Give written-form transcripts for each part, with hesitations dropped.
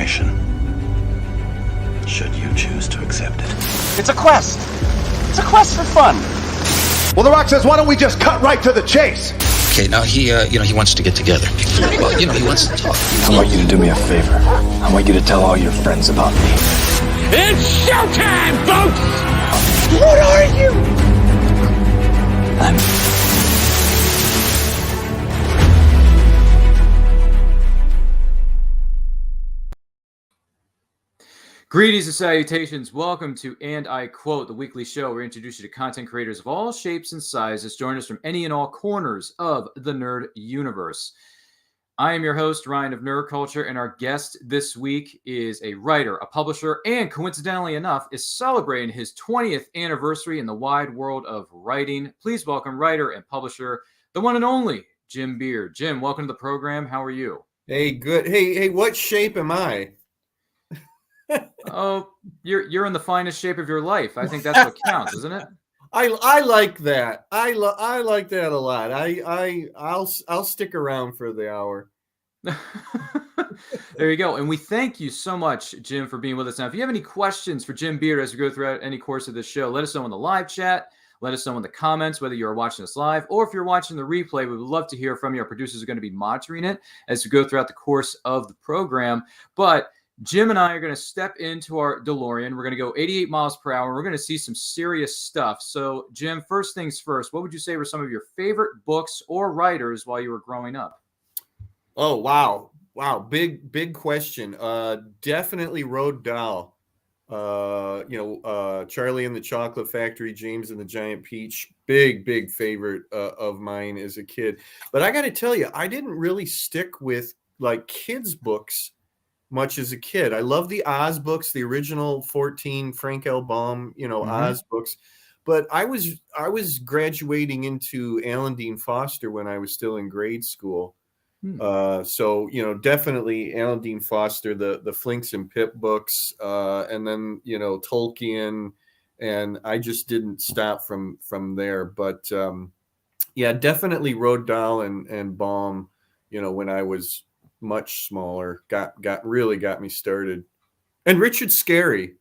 information, should you choose to accept it. It's a quest. It's a quest for fun. Well, The Rock says, why don't we just cut right to the chase? Okay, now he wants to get together. Well, he wants to talk. I want you to do me a favor. I want you to tell all your friends about me. It's showtime, folks! What are you? Greetings and salutations. Welcome to And I Quote, the weekly show where we introduce you to content creators of all shapes and sizes. Join us from any and all corners of the nerd universe. I am your host, Ryan of Nerd Culture, and our guest this week is a writer, a publisher, and coincidentally enough, is celebrating his 20th anniversary in the wide world of writing. Please welcome writer and publisher, the one and only Jim Beard. Jim, welcome to the program. How are you? Hey, good. Hey, what shape am I? Oh, you're in the finest shape of your life. I think that's what counts, isn't it? I like that. I like that a lot. I'll stick around for the hour. There you go. And we thank you so much, Jim, for being with us. Now, if you have any questions for Jim Beard as we go throughout any course of this show, let us know in the live chat. Let us know in the comments whether you're watching us live or if you're watching the replay. We would love to hear from you. Our producers are going to be monitoring it as we go throughout the course of the program. But Jim and I are going to step into our DeLorean. We're going to go 88 miles per hour. We're going to see some serious stuff. So, Jim, first things first, what would you say were some of your favorite books or writers while you were growing up? Oh, wow. Big question. Definitely Roald Dahl. Charlie and the Chocolate Factory, James and the Giant Peach. Big favorite of mine as a kid. But I got to tell you, I didn't really stick with like kids' books much as a kid. I love the Oz books, the original 14 Frank L. Baum, Oz books. But I was graduating into Alan Dean Foster when I was still in grade school. So definitely Alan Dean Foster, the Flinks and Pip books, and then Tolkien, and I just didn't stop from there. But definitely Roald Dahl and Baum. When I was much smaller, got me started. And Richard Scarry.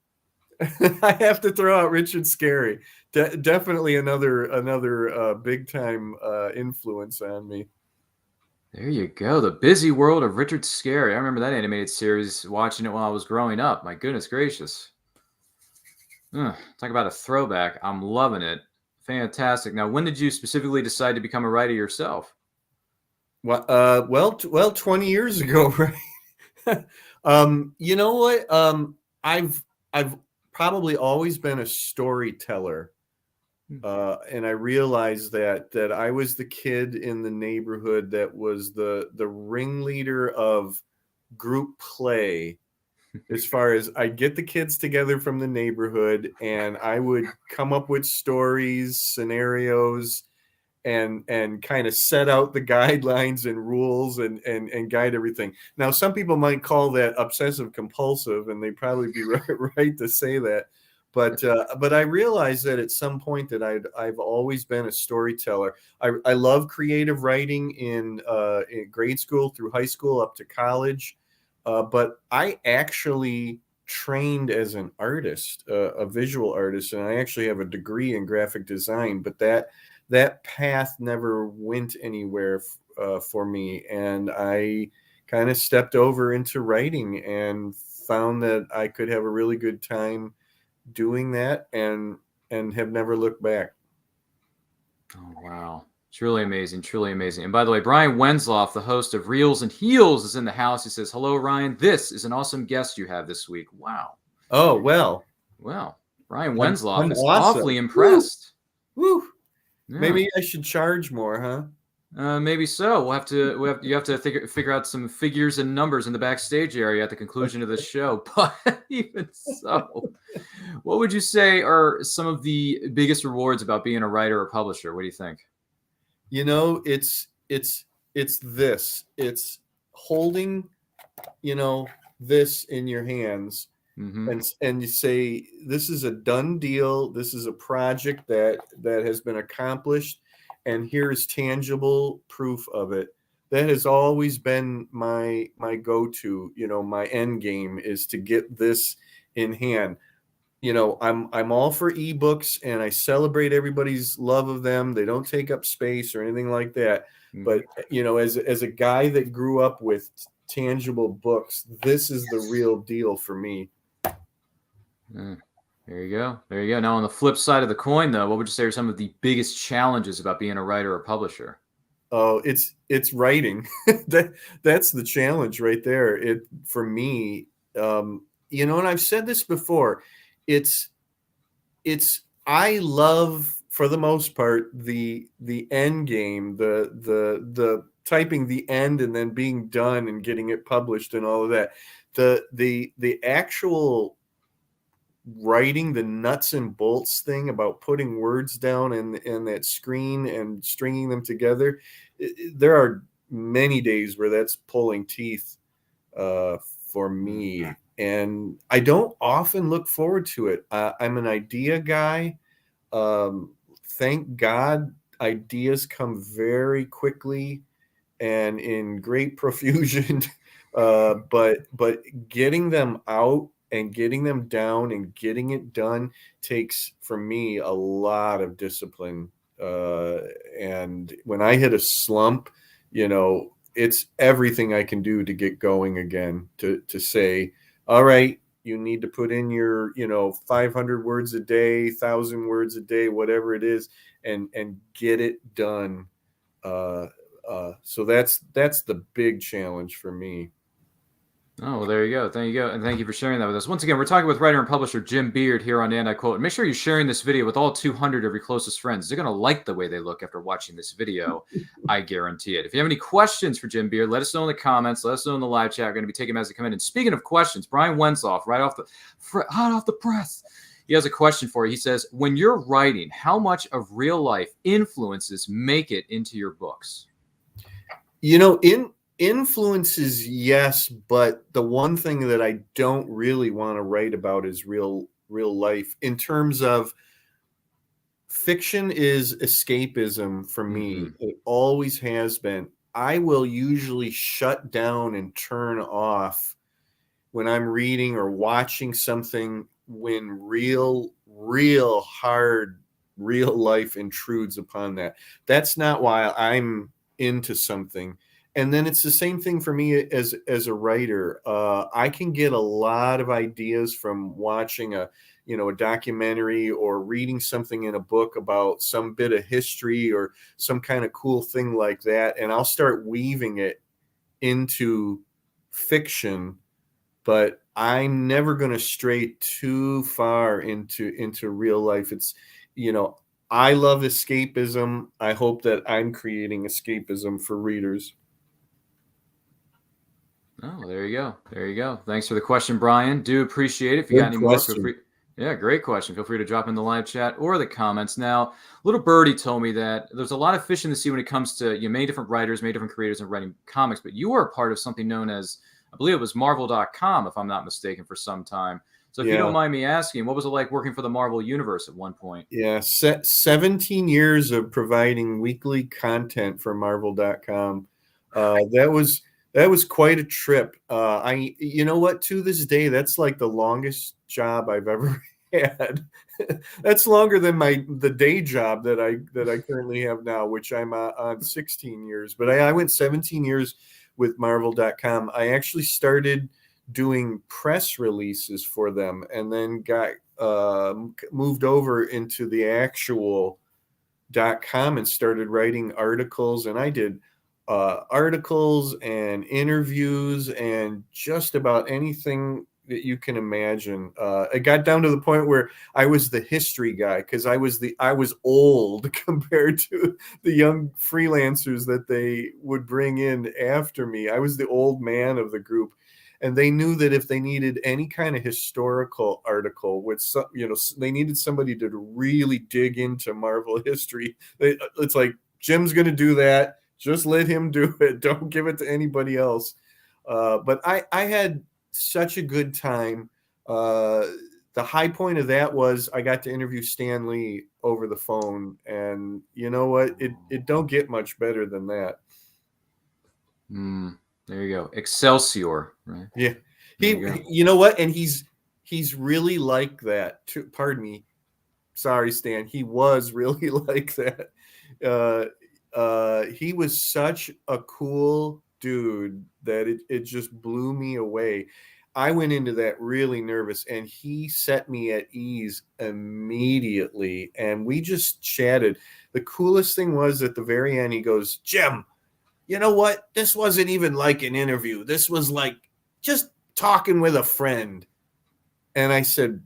I have to throw out Richard Scarry. Definitely another big time influence on me. There you go. The Busy World of Richard Scarry. I remember that animated series, watching it while I was growing up. My goodness gracious. Talk about a throwback. I'm loving it. Fantastic. Now, when did you specifically decide to become a writer yourself? Well, 20 years ago, right? You know what? I've probably always been a storyteller. And I realized that I was the kid in the neighborhood that was the ringleader of group play. As far as I'd get the kids together from the neighborhood and I would come up with stories, scenarios, and kind of set out the guidelines and rules and guide everything. Now, some people might call that obsessive compulsive, and they'd probably be right to say that. But I realized that at some point that I've always been a storyteller. I love creative writing in grade school through high school up to college. But I actually trained as an artist, a visual artist, and I actually have a degree in graphic design. But that path never went anywhere for me, and I kind of stepped over into writing and found that I could have a really good time doing that and have never looked back. Oh, wow. Truly amazing. Truly amazing. And by the way, Brian Wensloff, the host of Reels and Heels, is in the house. He says, hello, Ryan. This is an awesome guest you have this week. Wow. Oh, well. Brian Wensloff is awesome. Awfully impressed. Woo. Yeah. Maybe I should charge more, huh? Maybe so. You have to figure out some figures and numbers in the backstage area at the conclusion of the show. But even so, what would you say are some of the biggest rewards about being a writer or publisher? What do you think? It's this. It's holding, this in your hands. Mm-hmm. And you say, this is a done deal. This is a project that has been accomplished. And here's tangible proof of it. that has always been my go-to. My end game is to get this in hand. I'm all for ebooks, and I celebrate everybody's love of them. They don't take up space or anything like that. But as a guy that grew up with tangible books, this is the real deal for me. There you go. There you go. Now, on the flip side of the coin, though, what would you say are some of the biggest challenges about being a writer or publisher? Oh, it's writing. That's the challenge right there. For me, and I've said this before. It's I love, for the most part, the end game, the typing the end and then being done and getting it published and all of that. The actual writing, the nuts and bolts thing about putting words down in that screen and stringing them together, there are many days where that's pulling teeth for me, and I don't often look forward to it. I'm an idea guy. Thank God ideas come very quickly and in great profusion. But getting them out and getting them down and getting it done takes, for me, a lot of discipline. And when I hit a slump, it's everything I can do to get going again, to say, all right, you need to put in your, 500 words a day, 1,000 words a day, whatever it is, and get it done. So that's the big challenge for me. Oh, well, there you go. Thank you. And thank you for sharing that with us. Once again, we're talking with writer and publisher Jim Beard here on And I Quote. And make sure you're sharing this video with all 200 of your closest friends. They're going to like the way they look after watching this video. I guarantee it. If you have any questions for Jim Beard, let us know in the comments. Let us know in the live chat. We're going to be taking them as they come in. And speaking of questions, Brian Wensoff, hot off the press, he has a question for you. He says, when you're writing, how much of real life influences make it into your books? Influences, yes, but the one thing that I don't really want to write about is real life. In terms of fiction, is escapism for me. It always has been. I will usually shut down and turn off when I'm reading or watching something when real hard real life intrudes upon that. That's not why I'm into something. And then it's the same thing for me as a writer. I can get a lot of ideas from watching a documentary or reading something in a book about some bit of history or some kind of cool thing like that, and I'll start weaving it into fiction. But I'm never going to stray too far into real life. It's, I love escapism. I hope that I'm creating escapism for readers. Oh, there you go. There you go. Thanks for the question, Brian. Do appreciate it. If you got any more, feel free. Yeah, great question. Feel free to drop in the live chat or the comments. Now, little birdie told me that there's a lot of fish in the sea when it comes to many different writers, many different creators and writing comics, but you are a part of something known as, I believe it was Marvel.com, if I'm not mistaken, for some time. So if you don't mind me asking, what was it like working for the Marvel Universe at one point? Yeah, 17 years of providing weekly content for Marvel.com. That was quite a trip. You know what? To this day, that's like the longest job I've ever had. That's longer than the day job that I currently have now, which I'm on 16 years. But I went 17 years with Marvel.com. I actually started doing press releases for them, and then got moved over into the actual .com and started writing articles. And I did articles and interviews and just about anything that you can imagine. It got down to the point where I was the history guy, because I was old compared to the young freelancers that they would bring in after me. I was the old man of the group, and they knew that if they needed any kind of historical article with some, they needed somebody to really dig into Marvel history. It's like, Jim's going to do that. Just let him do it. Don't give it to anybody else. But I had such a good time. The high point of that was I got to interview Stan Lee over the phone. And you know what? It don't get much better than that. There you go. Excelsior, right? Yeah. There you go. You know what? And he's really like that too. Pardon me. Sorry, Stan. He was really like that. He was such a cool dude that it just blew me away. I went into that really nervous, and he set me at ease immediately. And we just chatted. The coolest thing was at the very end, he goes, Jim, you know what? This wasn't even like an interview. This was like just talking with a friend. And I said,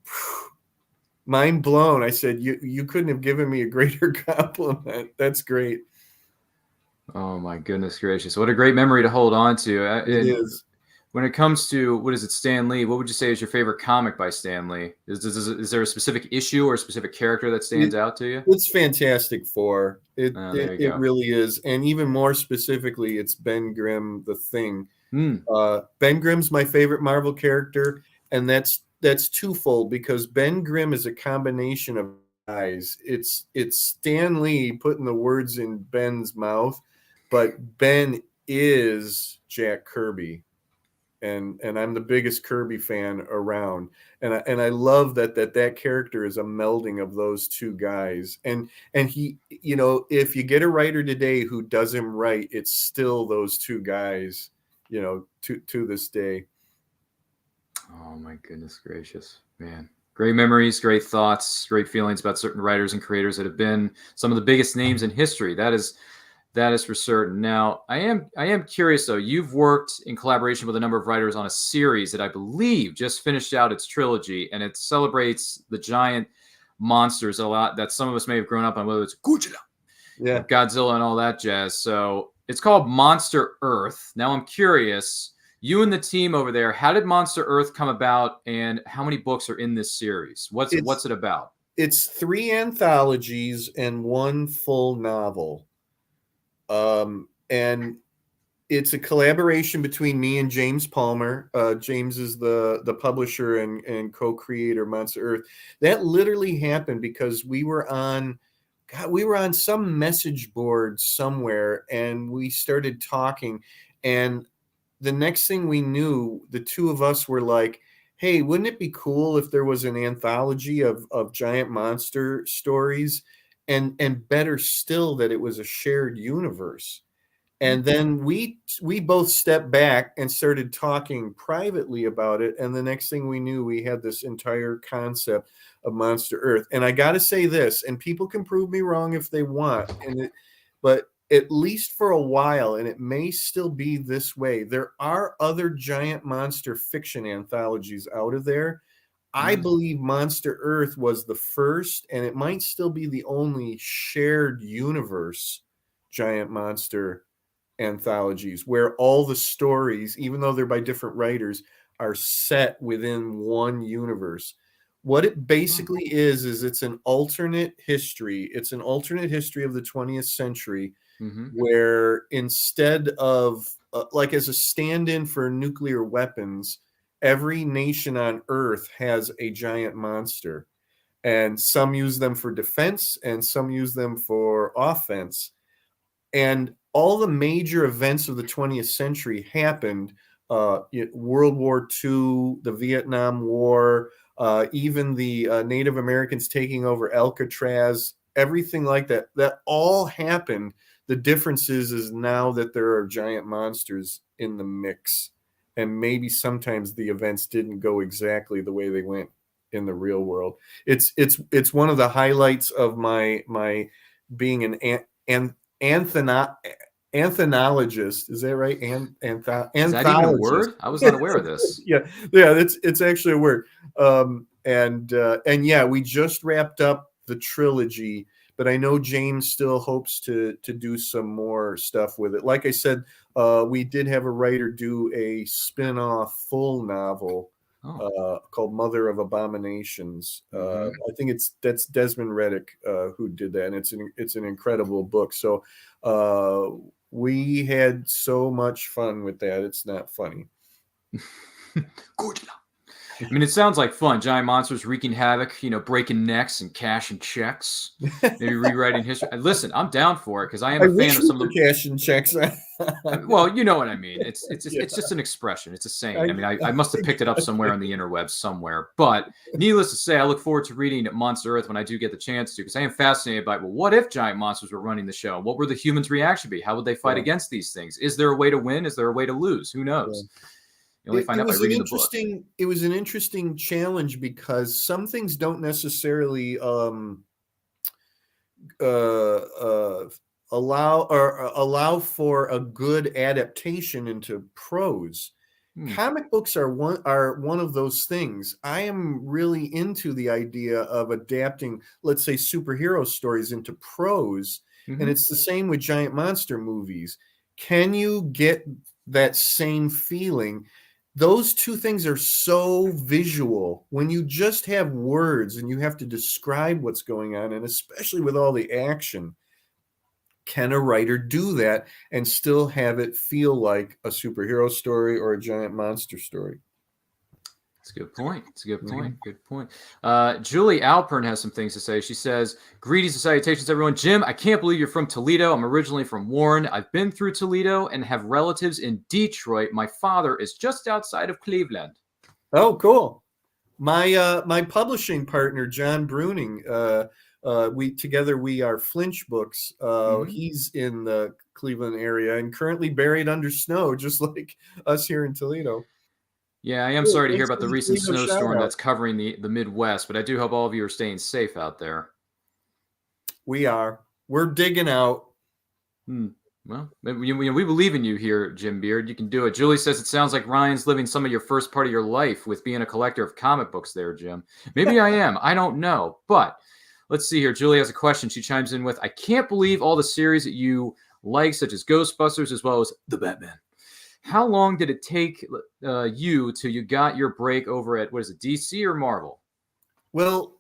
mind blown. I said, you couldn't have given me a greater compliment. That's great. Oh my goodness gracious! What a great memory to hold on to. It is. When it comes to what is it, Stan Lee? What would you say is your favorite comic by Stan Lee? Is there a specific issue or a specific character that stands out to you? It's Fantastic Four. It go. really is, and even more specifically, it's Ben Grimm, the Thing. Mm. Ben Grimm's my favorite Marvel character, and that's twofold because Ben Grimm is a combination of guys. It's Stan Lee putting the words in Ben's mouth, but Ben is Jack Kirby. And I'm the biggest Kirby fan around, and I love that character is a melding of those two guys, and he, you know, if you get a writer today who does him right, it's still those two guys, you know, to this day. Oh my goodness gracious, man! Great memories, great thoughts, great feelings about certain writers and creators that have been some of the biggest names in history. That is for certain. Now, I am curious though. You've worked in collaboration with a number of writers on a series that I believe just finished out its trilogy, and it celebrates the giant monsters that some of us may have grown up on, whether it's Godzilla and all that jazz. So it's called Monster Earth. Now I'm curious, you and the team over there, how did Monster Earth come about, and how many books are in this series? What's it about? It's 3 anthologies and 1 full novel. And it's a collaboration between me and James Palmer. James is the publisher and co-creator Monster Earth. That literally happened because we were on some message board somewhere, and we started talking, and the next thing we knew, the two of us were like, hey, wouldn't it be cool if there was an anthology of giant monster stories? And better still, that it was a shared universe. And then we both stepped back and started talking privately about it. And the next thing we knew, we had this entire concept of Monster Earth. And I got to say this, and people can prove me wrong if they want, but at least for a while, and it may still be this way, there are other giant monster fiction anthologies out of there. I believe Monster Earth was the first, and it might still be the only shared universe giant monster anthologies where all the stories, even though they're by different writers, are set within one universe. What it basically is it's an alternate history. It's an alternate history of the 20th century where instead of, like as a stand-in for nuclear weapons, every nation on Earth has a giant monster, and some use them for defense and some use them for offense. And all the major events of the 20th century happened, World War II, the Vietnam War, even the Native Americans taking over Alcatraz, everything like that, that all happened. The difference is now that there are giant monsters in the mix. And maybe sometimes the events didn't go exactly the way they went in the real world. It's one of the highlights of my being an anthnologist. Is that right? Is that even a word? I was not aware of this. yeah, it's actually a word. And yeah, we just wrapped up the trilogy, but I know James still hopes to do some more stuff with it. Like I said, we did have a writer do a spin-off full novel called Mother of Abominations. I think that's Desmond Reddick who did that, and it's an incredible book. So we had so much fun with that. It's not funny. I mean, it sounds like fun. Giant monsters wreaking havoc, breaking necks and cashing checks, maybe rewriting history. Listen, I'm down for it because I am a fan of some of the cash and checks. well, you know what I mean. It's Yeah. it's just an expression. It's a saying. I mean, I must have picked it up somewhere on the interwebs somewhere. But needless to say, I look forward to reading Monster Earth when I do get the chance to, because I am fascinated by, well, what if giant monsters were running the show? What would the humans' reaction be? How would they fight against these things? Is there a way to win? Is there a way to lose? Who knows? You only find out by reading the book. It was an interesting challenge because some things don't necessarily allow for a good adaptation into prose. Comic books are one of those things. I am really into the idea of adapting, let's say, superhero stories into prose, and it's the same with giant monster movies. Can you get that same feeling? Those two things are so visual. When you just have words and you have to describe what's going on, and especially with all the action, can a writer do that and still have it feel like a superhero story or a giant monster story? That's a good point. It's a good point. Good point. Julie Alpern has some things to say. She says, greetings and salutations, everyone. Jim, I can't believe you're from Toledo. I'm originally from Warren. I've been through Toledo and have relatives in Detroit. My father is just outside of Cleveland. Oh, cool. My publishing partner, John Bruning, we are Flinch Books. He's in the Cleveland area and currently buried under snow, just like us here in Toledo. Yeah, I am sorry to hear about the recent snowstorm that's covering the Midwest, but I do hope all of you are staying safe out there. We are. We're digging out. Well, we believe in you here, Jim Beard. You can do it. Julie says it sounds like Ryan's living some of your first part of your life with being a collector of comic books there, Jim. Maybe I am. I don't know. But let's see here. Julie has a question. She chimes in with, I can't believe all the series that you like, such as Ghostbusters as well as The Batman. How long did it take you till you got your break over at, what is it, DC or Marvel? Well,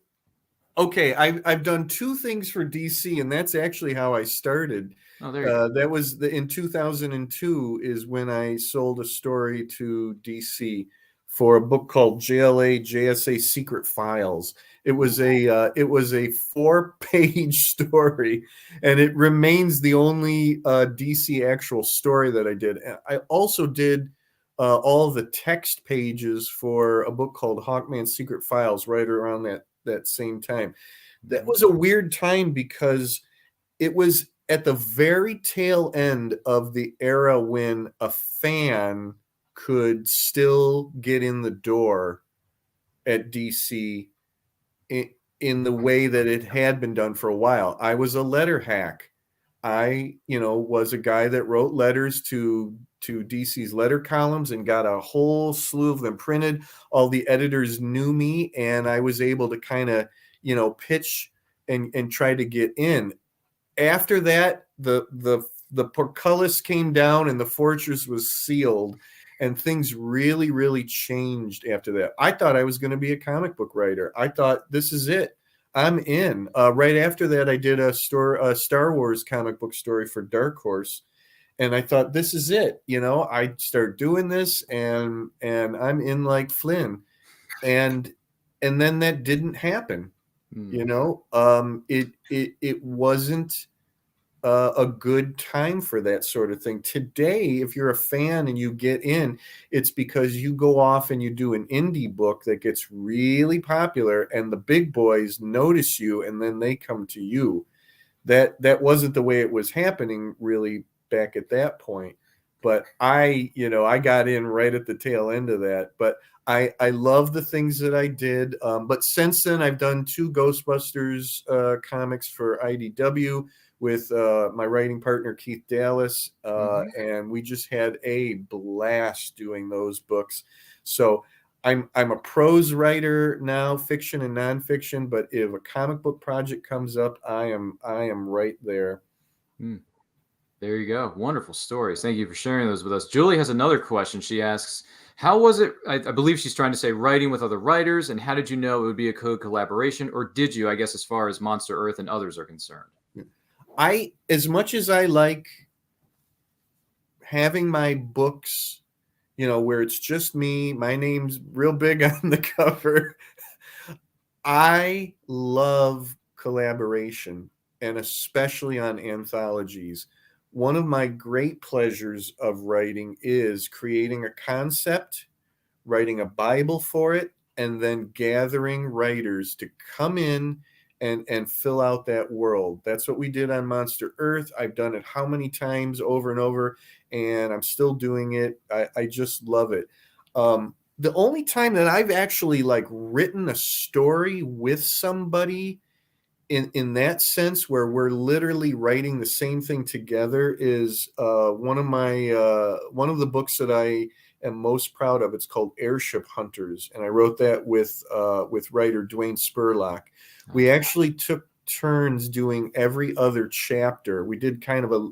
okay, I've done two things for DC, and that's actually how I started. Oh, there you go. That was in 2002 is when I sold a story to DC for a book called JSA Secret Files. It was a 4-page story, and it remains the only DC actual story that I did. I also did all the text pages for a book called Hawkman's Secret Files right around that same time. That was a weird time because it was at the very tail end of the era when a fan could still get in the door at DC in the way that it had been done for a while. I was a letter hack. I, was a guy that wrote letters to DC's letter columns and got a whole slew of them printed. All the editors knew me, and I was able to kind of, pitch and try to get in. After that, the portcullis came down and the fortress was sealed, and things really, really changed after that. I thought I was going to be a comic book writer. I thought, this is it. I'm in. Right after that, I did a Star Wars comic book story for Dark Horse, and I thought, this is it. I start doing this, and I'm in like Flynn, and then that didn't happen. It wasn't a good time for that sort of thing. Today, if you're a fan and you get in, it's because you go off and you do an indie book that gets really popular, and the big boys notice you, and then they come to you. That wasn't the way it was happening really back at that point. But I got in right at the tail end of that. But I love the things that I did. But since then, I've done 2 Ghostbusters comics for IDW with my writing partner, Keith Dallas. And we just had a blast doing those books. So I'm a prose writer now, fiction and nonfiction. But if a comic book project comes up, I am right there. There you go. Wonderful stories. Thank you for sharing those with us. Julie has another question. She asks, how was it, I believe she's trying to say, writing with other writers, and how did you know it would be a collaboration, or did you, I guess, as far as Monster Earth and others are concerned? As much as I like having my books, where it's just me. My name's real big on the cover. I love collaboration, and especially on anthologies. One of my great pleasures of writing is creating a concept, writing a Bible for it, and then gathering writers to come in and fill out that world. That's what we did on Monster Earth. I've done it how many times over and over, and I'm still doing it. I just love it. The only time that I've actually like written a story with somebody in that sense, where we're literally writing the same thing together, is one of the books that I am most proud of. It's called Airship Hunters, and I wrote that with writer Dwayne Spurlock. We actually took turns doing every other chapter. We did kind of a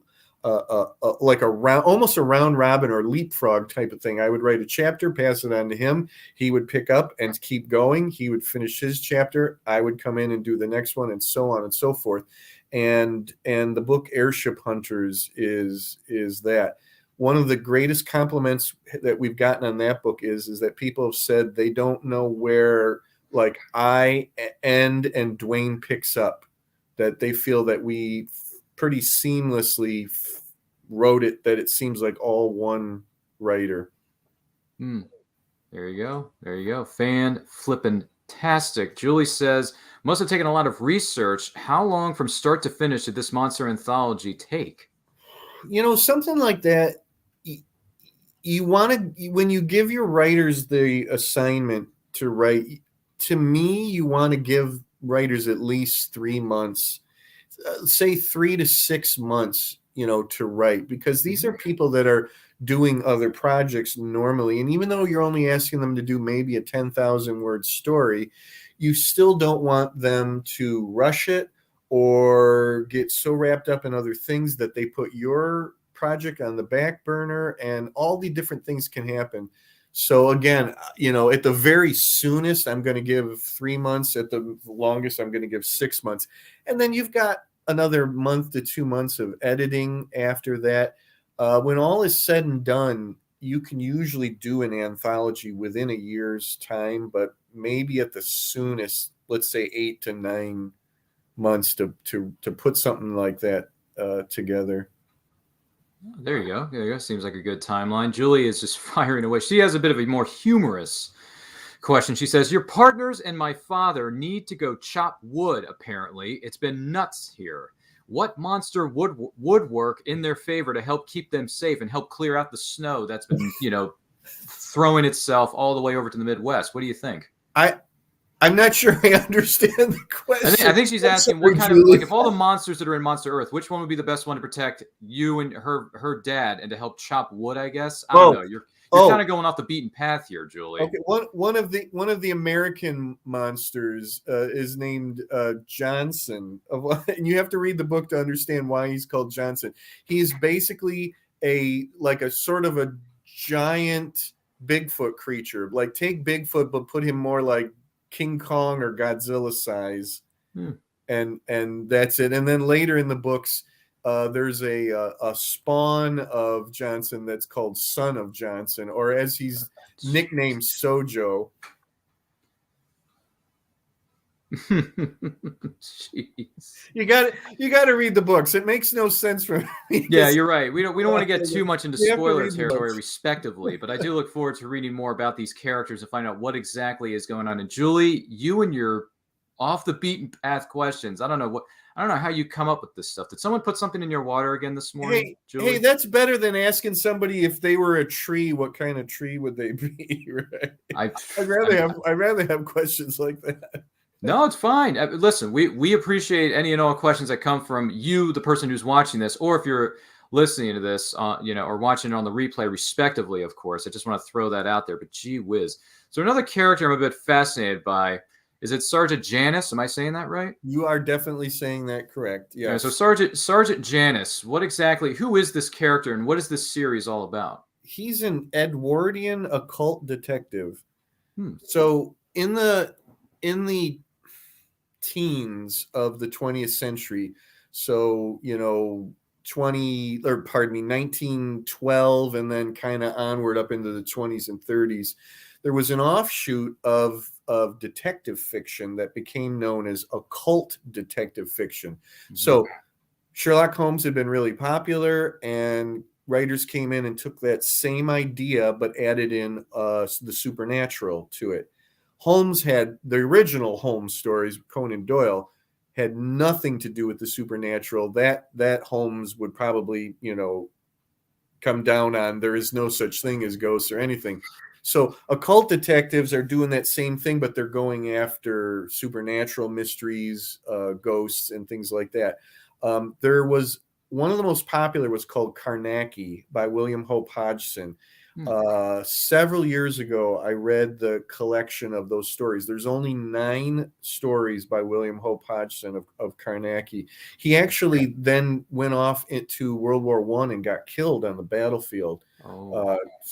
like almost a round robin or leapfrog type of thing. I would write a chapter, pass it on to him. He would pick up and keep going. He would finish his chapter. I would come in and do the next one, and so on and so forth. And the book Airship Hunters is that. One of the greatest compliments that we've gotten on that book is that people have said they don't know where like I end and Dwayne picks up, that they feel that we pretty seamlessly wrote it, that it seems like all one writer. There you go. Fan flippin-tastic. Julie says, must have taken a lot of research. How long from start to finish did this monster anthology take? Something like that. You want to, when you give your writers the assignment to write, to me, you want to give writers at least 3 months, say 3 to 6 months, to write, because these are people that are doing other projects normally. And even though you're only asking them to do maybe a 10,000 word story, you still don't want them to rush it or get so wrapped up in other things that they put your project on the back burner, and all the different things can happen. So again, at the very soonest, I'm going to give 3 months. At the longest, I'm going to give 6 months. And then you've got another month to 2 months of editing after that. When all is said and done, you can usually do an anthology within a year's time, but maybe at the soonest, let's say 8 to 9 months to put something like that together. There you go. Seems like a good timeline. Julie is just firing away. She has a bit of a more humorous question. She says, your partners and my father need to go chop wood, apparently. It's been nuts here. What monster would work in their favor to help keep them safe and help clear out the snow that's been, throwing itself all the way over to the Midwest? What do you think? I'm not sure I understand the question. I think she's asking what kind of, like, if all the monsters that are in Monster Earth, which one would be the best one to protect you and her dad and to help chop wood, I guess? I don't know. You're kind of going off the beaten path here, Julie. Okay. One of the American monsters is named Johnson. And you have to read the book to understand why he's called Johnson. He is basically a sort of a giant Bigfoot creature. Like, take Bigfoot, but put him more like King Kong or Godzilla size, and that's it. And then later in the books, there's a spawn of Johnson that's called Son of Johnson, or as he's nicknamed, Sojo. Jeez. You got to read the books. It makes no sense for me. Yeah, you're right. We don't want to get too much into spoiler territory, respectively, but I do look forward to reading more about these characters and find out what exactly is going on. And Julie, you and your off the beaten path questions. I don't know how you come up with this stuff. Did someone put something in your water again this morning, Julie? Hey, that's better than asking somebody if they were a tree, what kind of tree would they be? Right? I'd rather have questions like that. No, it's fine. Listen, we appreciate any and all questions that come from you, the person who's watching this, or if you're listening to this, or watching it on the replay, respectively, of course. I just want to throw that out there, but gee whiz. So another character I'm a bit fascinated by, is it Sgt Janice? Am I saying that right? You are definitely saying that correct. Yeah. So Sgt Janice, who is this character and what is this series all about? He's an Edwardian occult detective. So in the teens of the 20th century, so 1912, and then kind of onward up into the 20s and 30s, there was an offshoot of detective fiction that became known as occult detective fiction. Mm-hmm. So Sherlock Holmes had been really popular, and writers came in and took that same idea but added in the supernatural to it. Holmes had the original Holmes stories, Conan Doyle, had nothing to do with the supernatural. That Holmes would probably, come down on. There is no such thing as ghosts or anything. So occult detectives are doing that same thing, but they're going after supernatural mysteries, ghosts, and things like that. There was one of the most popular was called Carnacki by William Hope Hodgson. Several years ago, I read the collection of those stories. There's only 9 stories by William Hope Hodgson of Carnacki. He actually then went off into World War I and got killed on the battlefield.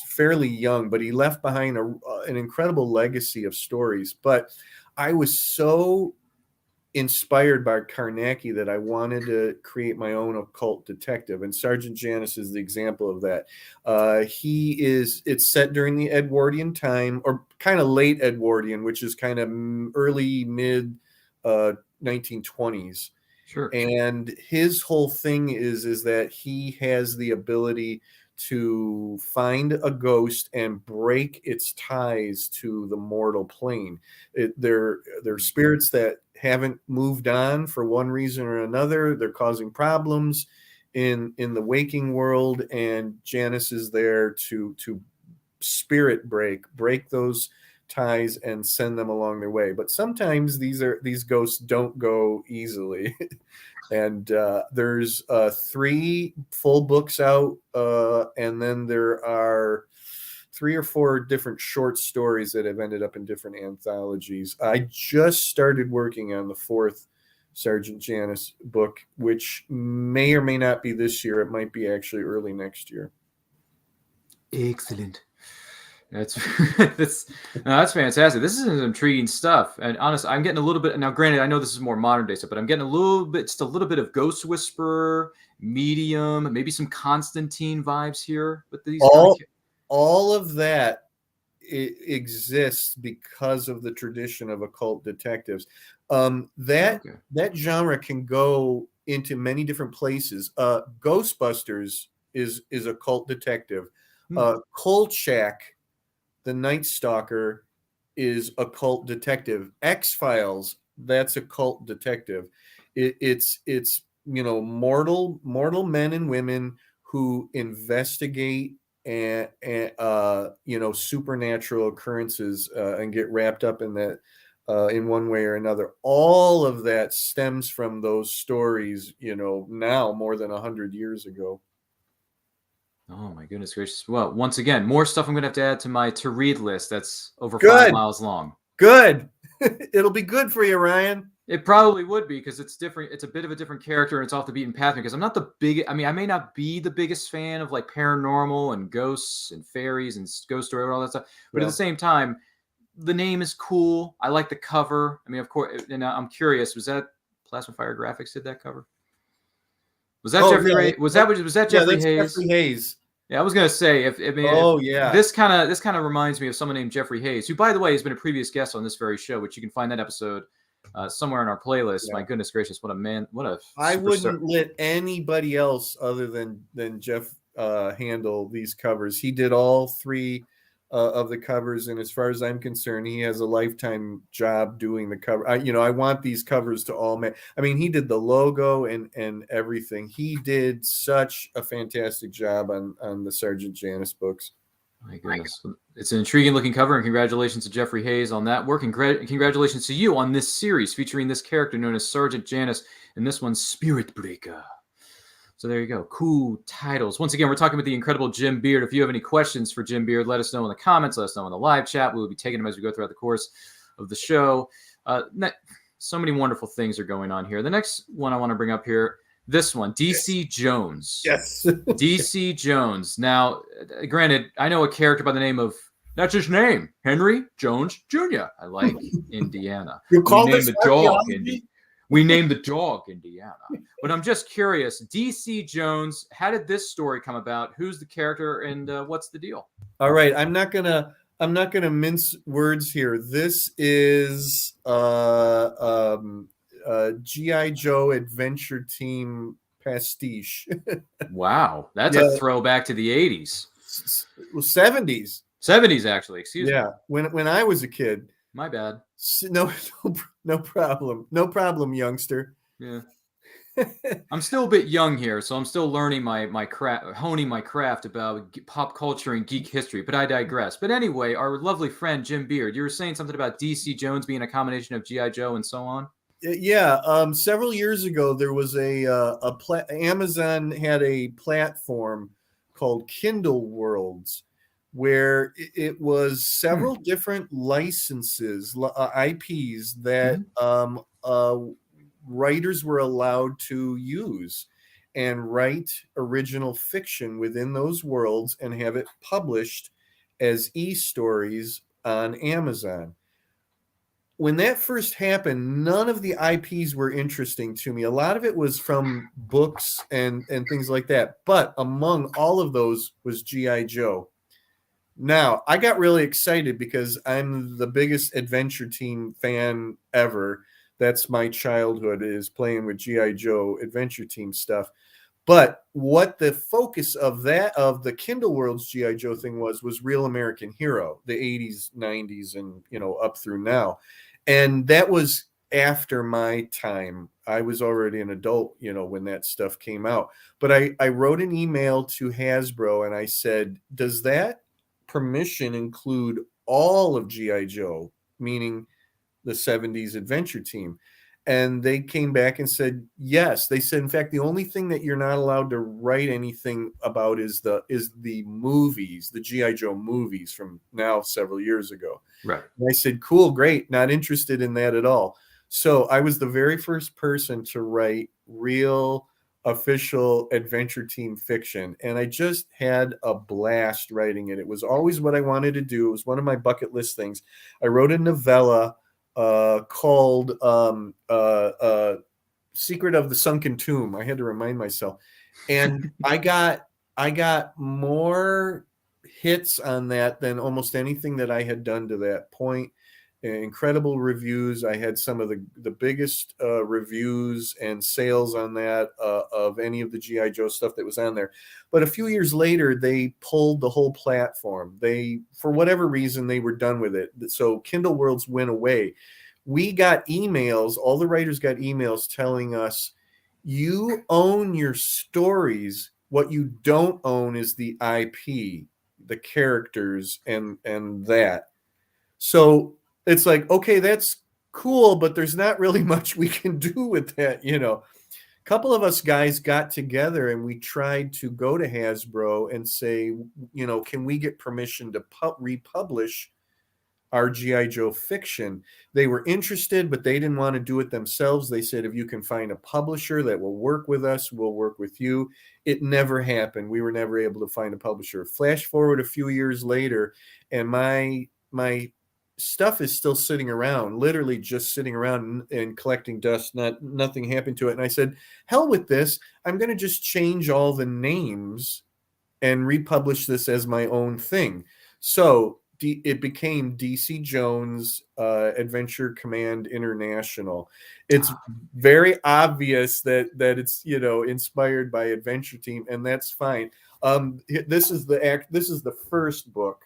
Fairly young, but he left behind an incredible legacy of stories. But I was so inspired by Carnacki that I wanted to create my own occult detective, and Sgt Janice is the example of that. It's set during the Edwardian time, or kind of late Edwardian, which is kind of early mid 1920s. Sure. And his whole thing is that he has the ability to find a ghost and break its ties to the mortal plane. They're spirits that haven't moved on for one reason or another. They're causing problems in the waking world, and Janice is there to spirit break those ties and send them along their way. But sometimes these ghosts don't go easily. And there's 3 full books out, and then there are 3 or 4 different short stories that have ended up in different anthologies. I just started working on the 4th Sgt Janice book, which may or may not be this year. It might be actually early next year. Excellent. That's fantastic. This is intriguing stuff. And honestly, I'm getting a little bit now. Granted, I know this is more modern day stuff, but I'm getting just a little bit of Ghost Whisperer, Medium, maybe some Constantine vibes here. But these all of that exists because of the tradition of occult detectives. That genre can go into many different places. Ghostbusters is a cult detective. Kolchak, the Night Stalker, is a cult detective. X-Files, that's a cult detective. It's mortal men and women who investigate and supernatural occurrences and get wrapped up in that in one way or another. All of that stems from those stories, now more than 100 years ago. Oh my goodness gracious. Well, once again, more stuff I'm going to have to add to my to-read list that's over 5 miles long. Good. It'll be good for you, Ryan. It probably would be, because it's different. It's a bit of a different character, and it's off the beaten path, because I'm not the biggest. I mean, I may not be the biggest fan of like paranormal and ghosts and fairies and ghost story and all that stuff. But at the same time, the name is cool. I like the cover. I mean, of course, and I'm curious, was that Plasma Fire Graphics did that cover? Was that Jeffrey Hayes? Was that Jeffrey Hayes? Jeffrey Hayes. Yeah, I was gonna say this kind of reminds me of someone named Jeffrey Hayes, who, by the way, has been a previous guest on this very show, which you can find that episode somewhere in our playlist. My goodness gracious, what a man! What a I wouldn't let anybody else other than Jeff handle these covers. He did all 3 of the covers, and as far as I'm concerned, he has a lifetime job doing the cover. I want these covers to all match. I mean, he did the logo and everything. He did such a fantastic job on the Sgt Janice books. My goodness, it's an intriguing looking cover, and congratulations to Jeffrey Hayes on that work, and congratulations to you on this series featuring this character known as Sgt Janice, and this one's Spirit Breaker. So there you go. Cool titles. Once again, we're talking with the incredible Jim Beard. If you have any questions for Jim Beard, let us know in the comments. Let us know in the live chat. We will be taking them as we go throughout the course of the show. So many wonderful things are going on here. The next one I want to bring up here, this one, DC Jones. Yes. DC Jones. Now, granted, I know a character by the name of, that's his name, Henry Jones Jr. I like Indiana. You call this the dog Indy. We named the dog Indiana. But I'm just curious, DC Jones, how did this story come about? Who's the character and what's the deal? All right, I'm not gonna mince words here. This is GI Joe Adventure Team pastiche. Wow, that's Yeah. a throwback to the 80s. Well, 70s. 70s, actually. Excuse me. Yeah, when I was a kid. My bad. No problem, youngster. Yeah. I'm still a bit young here, so I'm still learning my craft, honing my craft about pop culture and geek history, but I digress. But anyway, our lovely friend Jim Beard, you were saying something about DC Jones being a combination of G.I. Joe and so on? Yeah, several years ago there was Amazon had a platform called Kindle Worlds where it was several different licenses, IPs that writers were allowed to use and write original fiction within those worlds and have it published as e-stories on Amazon. When that first happened, none of the IPs were interesting to me. A lot of it was from books and things like that. But among all of those was G.I. Joe. Now, I got really excited because I'm the biggest Adventure Team fan ever. That's my childhood, is playing with G.I. Joe Adventure Team stuff. But what the focus of the Kindle World's G.I. Joe thing was Real American Hero, the 80s, 90s, and up through now. And that was after my time. I was already an adult, when that stuff came out. But I wrote an email to Hasbro and I said, does that permission include all of G.I. Joe, meaning the 70s Adventure Team? And they came back and said yes. They said, in fact, the only thing that you're not allowed to write anything about is the movies, the G.I. Joe movies from now several years ago. Right. And I said, cool, great, not interested in that at all. So I was the very first person to write real official Adventure Team fiction, and I just had a blast writing it. It was always what I wanted to do. It was one of my bucket list things. I wrote a novella called Secret of the Sunken Tomb. I had to remind myself. And I got more hits on that than almost anything that I had done to that point. Incredible reviews. I had some of the biggest reviews and sales on that of any of the G.I. Joe stuff that was on there. But a few years later, they pulled the whole platform. For whatever reason, they were done with it. So Kindle Worlds went away. We got emails, all the writers got emails telling us, you own your stories. What you don't own is the IP, the characters, and that. So it's like, okay, that's cool, but there's not really much we can do with that, A couple of us guys got together and we tried to go to Hasbro and say, can we get permission to republish our G.I. Joe fiction? They were interested, but they didn't want to do it themselves. They said, if you can find a publisher that will work with us, we'll work with you. It never happened. We were never able to find a publisher. Flash forward a few years later, and my stuff is still sitting around, literally just sitting around and collecting dust. Nothing happened to it. And I said, hell with this. I'm going to just change all the names and republish this as my own thing. So it became DC Jones Adventure Command International. It's very obvious that it's inspired by Adventure Team, and that's fine. This is the first book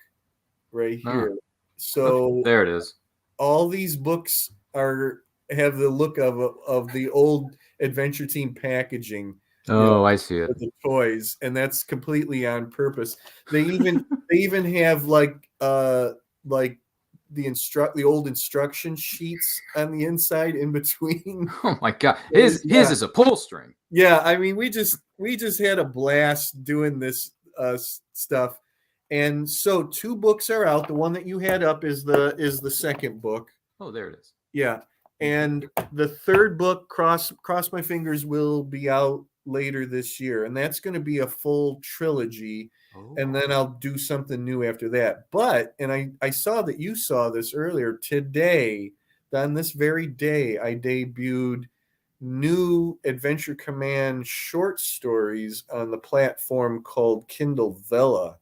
right here. So there it is. All these books have the look of the old Adventure Team packaging. Oh, I see it. The toys, and that's completely on purpose. They even have like the old instruction sheets on the inside in between. Oh my God, his is a pull string. Yeah, I mean, we just had a blast doing this stuff. And so 2 books are out. The one that you had up is the second book. Oh, there it is. Yeah. And the third book, cross my fingers, will be out later this year. And that's going to be a full trilogy. Oh. And then I'll do something new after that. But, and I saw that you saw this earlier today, on this very day, I debuted new Adventure Command short stories on the platform called Kindle Vella,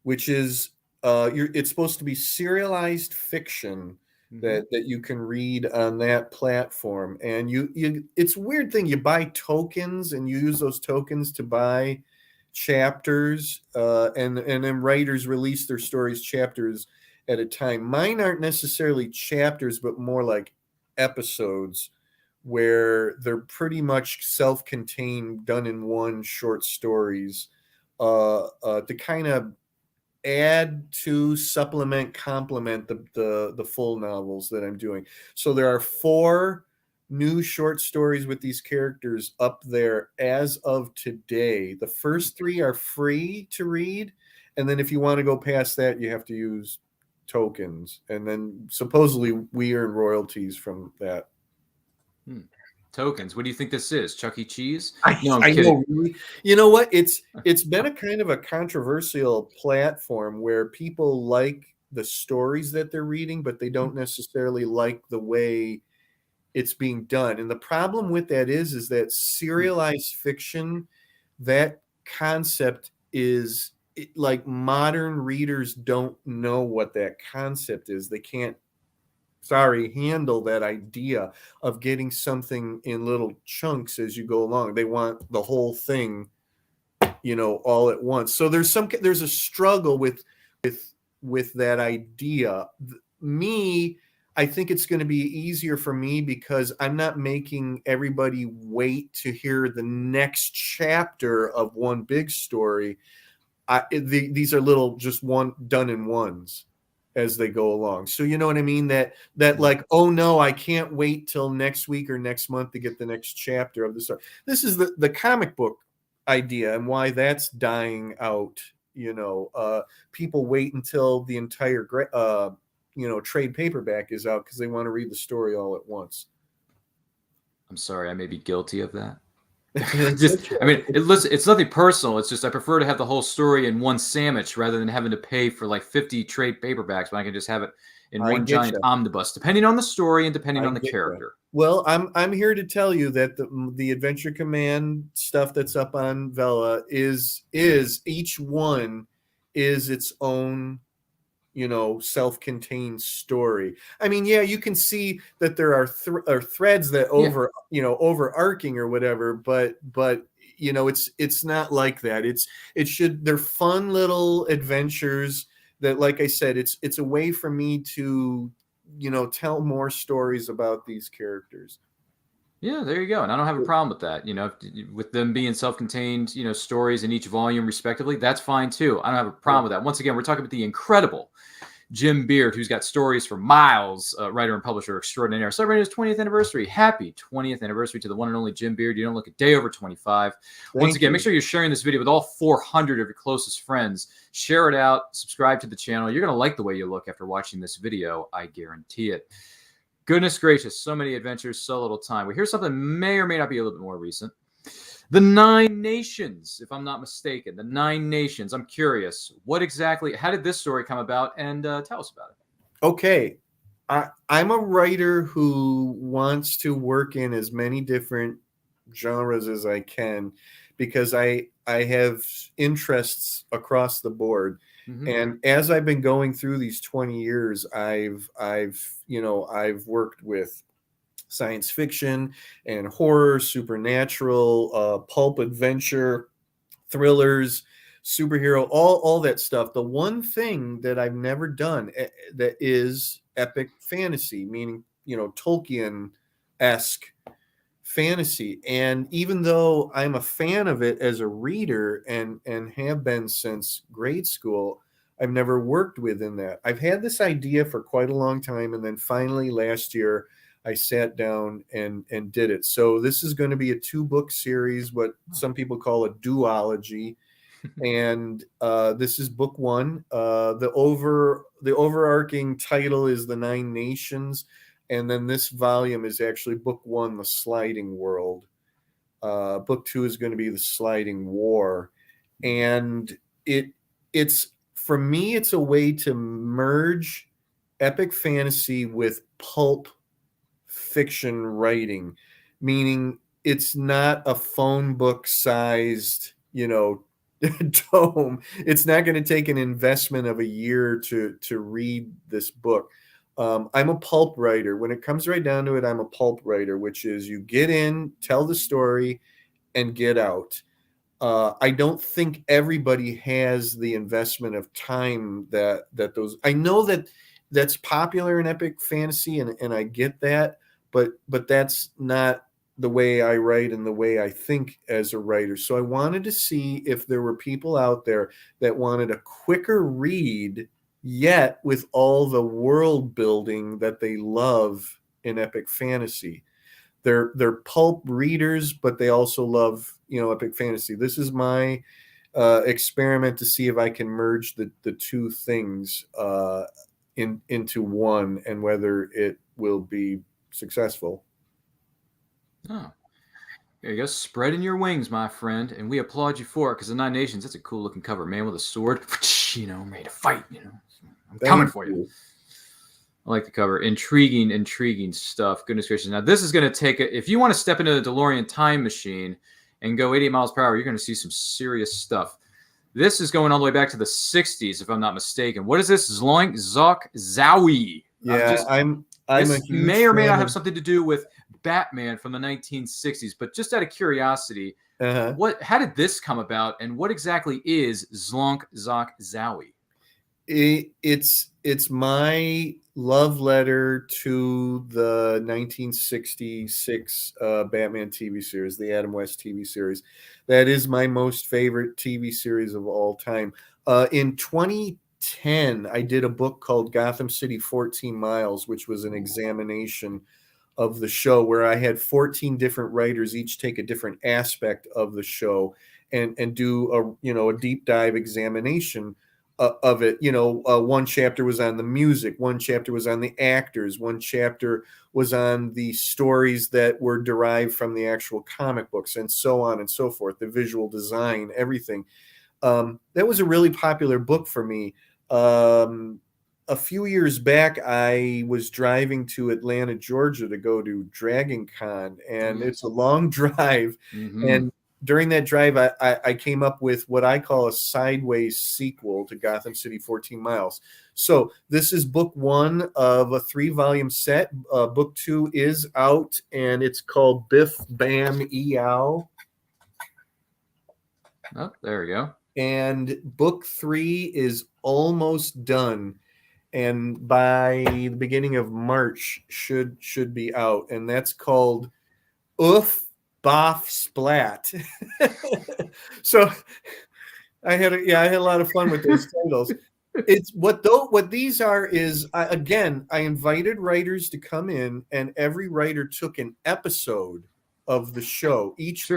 which is it's supposed to be serialized fiction that you can read on that platform. And you it's a weird thing. You buy tokens and you use those tokens to buy chapters, and then writers release their stories chapters at a time. Mine aren't necessarily chapters, but more like episodes, where they're pretty much self-contained, done in one short stories, to kind of add to, supplement, complement the full novels that I'm doing. So there are 4 new short stories with these characters up there as of today. The first 3 are free to read, and then if you want to go past that, you have to use tokens, and then supposedly we earn royalties from that. Tokens. What do you think this is? Chuck E. Cheese? I know, really. You know what? It's been a kind of a controversial platform where people like the stories that they're reading, but they don't necessarily like the way it's being done. And the problem with that is that serialized fiction, that concept is like, modern readers don't know what that concept is. They can't handle that idea of getting something in little chunks as you go along. They want the whole thing, all at once. So there's a struggle with that idea. I think it's going to be easier for me because I'm not making everybody wait to hear the next chapter of one big story. These are little, just one done in ones as they go along. So you know what I mean? That like, oh no, I can't wait till next week or next month to get the next chapter of the story. This is the comic book idea and why that's dying out. People wait until the entire trade paperback is out because they want to read the story all at once. I'm sorry, I may be guilty of that. It's nothing personal. It's just I prefer to have the whole story in one sandwich rather than having to pay for like 50 trade paperbacks when I can just have it in one giant omnibus, depending on the story and depending on the character. Well, I'm here to tell you that the Adventure Command stuff that's up on Vella is each one is its own self-contained story. I mean, yeah, you can see that there are threads that overarching or whatever, but it's not like that. They're fun little adventures that, like I said, it's a way for me to tell more stories about these characters. Yeah, there you go. And I don't have a problem with that. With them being self-contained, stories in each volume respectively, that's fine too. I don't have a problem with that. Once again, we're talking about the incredible Jim Beard, who's got stories for miles, writer and publisher extraordinaire, celebrating his 20th anniversary. Happy 20th anniversary to the one and only Jim Beard. You don't look a day over 25. Once again, make sure you're sharing this video with all 400 of your closest friends. Share it out. Subscribe to the channel. You're going to like the way you look after watching this video. I guarantee it. Goodness gracious, so many adventures, so little time. We hear something may or may not be a little bit more recent. The 9 Nations, if I'm not mistaken. The 9 Nations. I'm curious, how did this story come about? And tell us about it. Okay. I'm a writer who wants to work in as many different genres as I can because I have interests across the board. And as I've been going through these 20 years, I've worked with science fiction and horror, supernatural, pulp adventure, thrillers, superhero, all that stuff. The one thing that I've never done that is epic fantasy, meaning, Tolkien-esque fantasy. And even though I'm a fan of it as a reader and have been since grade school, I've never worked within that. I've had this idea for quite a long time, and then finally last year I sat down and did it. So this is going to be a 2-book series, what some people call a duology. And this is book 1. The overarching title is The 9 Nations. And then this volume is actually book 1, The Sliding World. Book 2 is going to be The Sliding War. And it's for me, it's a way to merge epic fantasy with pulp fiction writing, meaning it's not a phone book sized, tome. It's not going to take an investment of a year to read this book. I'm a pulp writer. When it comes right down to it, I'm a pulp writer, which is you get in, tell the story, and get out. I don't think everybody has the investment of time that those. I know that's popular in epic fantasy, and I get that, but that's not the way I write and the way I think as a writer. So I wanted to see if there were people out there that wanted a quicker read, yet with all the world building that they love in epic fantasy. They're pulp readers, but they also love, epic fantasy. This is my experiment to see if I can merge the two things into one, and whether it will be successful. Oh, there you go. Spreading your wings, my friend, and we applaud you for it, because the Nine Nations, that's a cool looking cover, man, with a sword, ready to fight. I'm coming for you. I like the cover. Intriguing stuff. Goodness gracious. Now, this is going to take it. If you want to step into the DeLorean time machine and go 88 miles per hour, you're going to see some serious stuff. This is going all the way back to the 60s, if I'm not mistaken. What is this? Zok Zowie. Yeah, this may or may not have something to do with Batman from the 1960s, but just out of curiosity, how did this come about, and what exactly is Zlonk Zok Zowie? It's my love letter to the 1966 Batman TV series, the Adam West TV series. That is my most favorite TV series of all time. In 2010, I did a book called Gotham City 14 Miles, which was an examination of the show, where I had 14 different writers each take a different aspect of the show and do a deep dive examination of it. One chapter was on the music, one chapter was on the actors, one chapter was on the stories that were derived from the actual comic books, and so on and so forth, the visual design, everything. That was a really popular book for me. A few years back, I was driving to Atlanta, Georgia to go to Dragon Con, and it's a long drive. Mm-hmm. And during that drive, I came up with what I call a sideways sequel to Gotham City 14 Miles. So this is book 1 of a 3-volume set. Book 2 is out, and it's called Biff Bam Eow. Oh, there we go. And book 3 is almost done, and by the beginning of March should be out, and that's called Oof Boff Splat. So I had a lot of fun with those titles. It's what these are is, I invited writers to come in, and every writer took an episode of the show. Each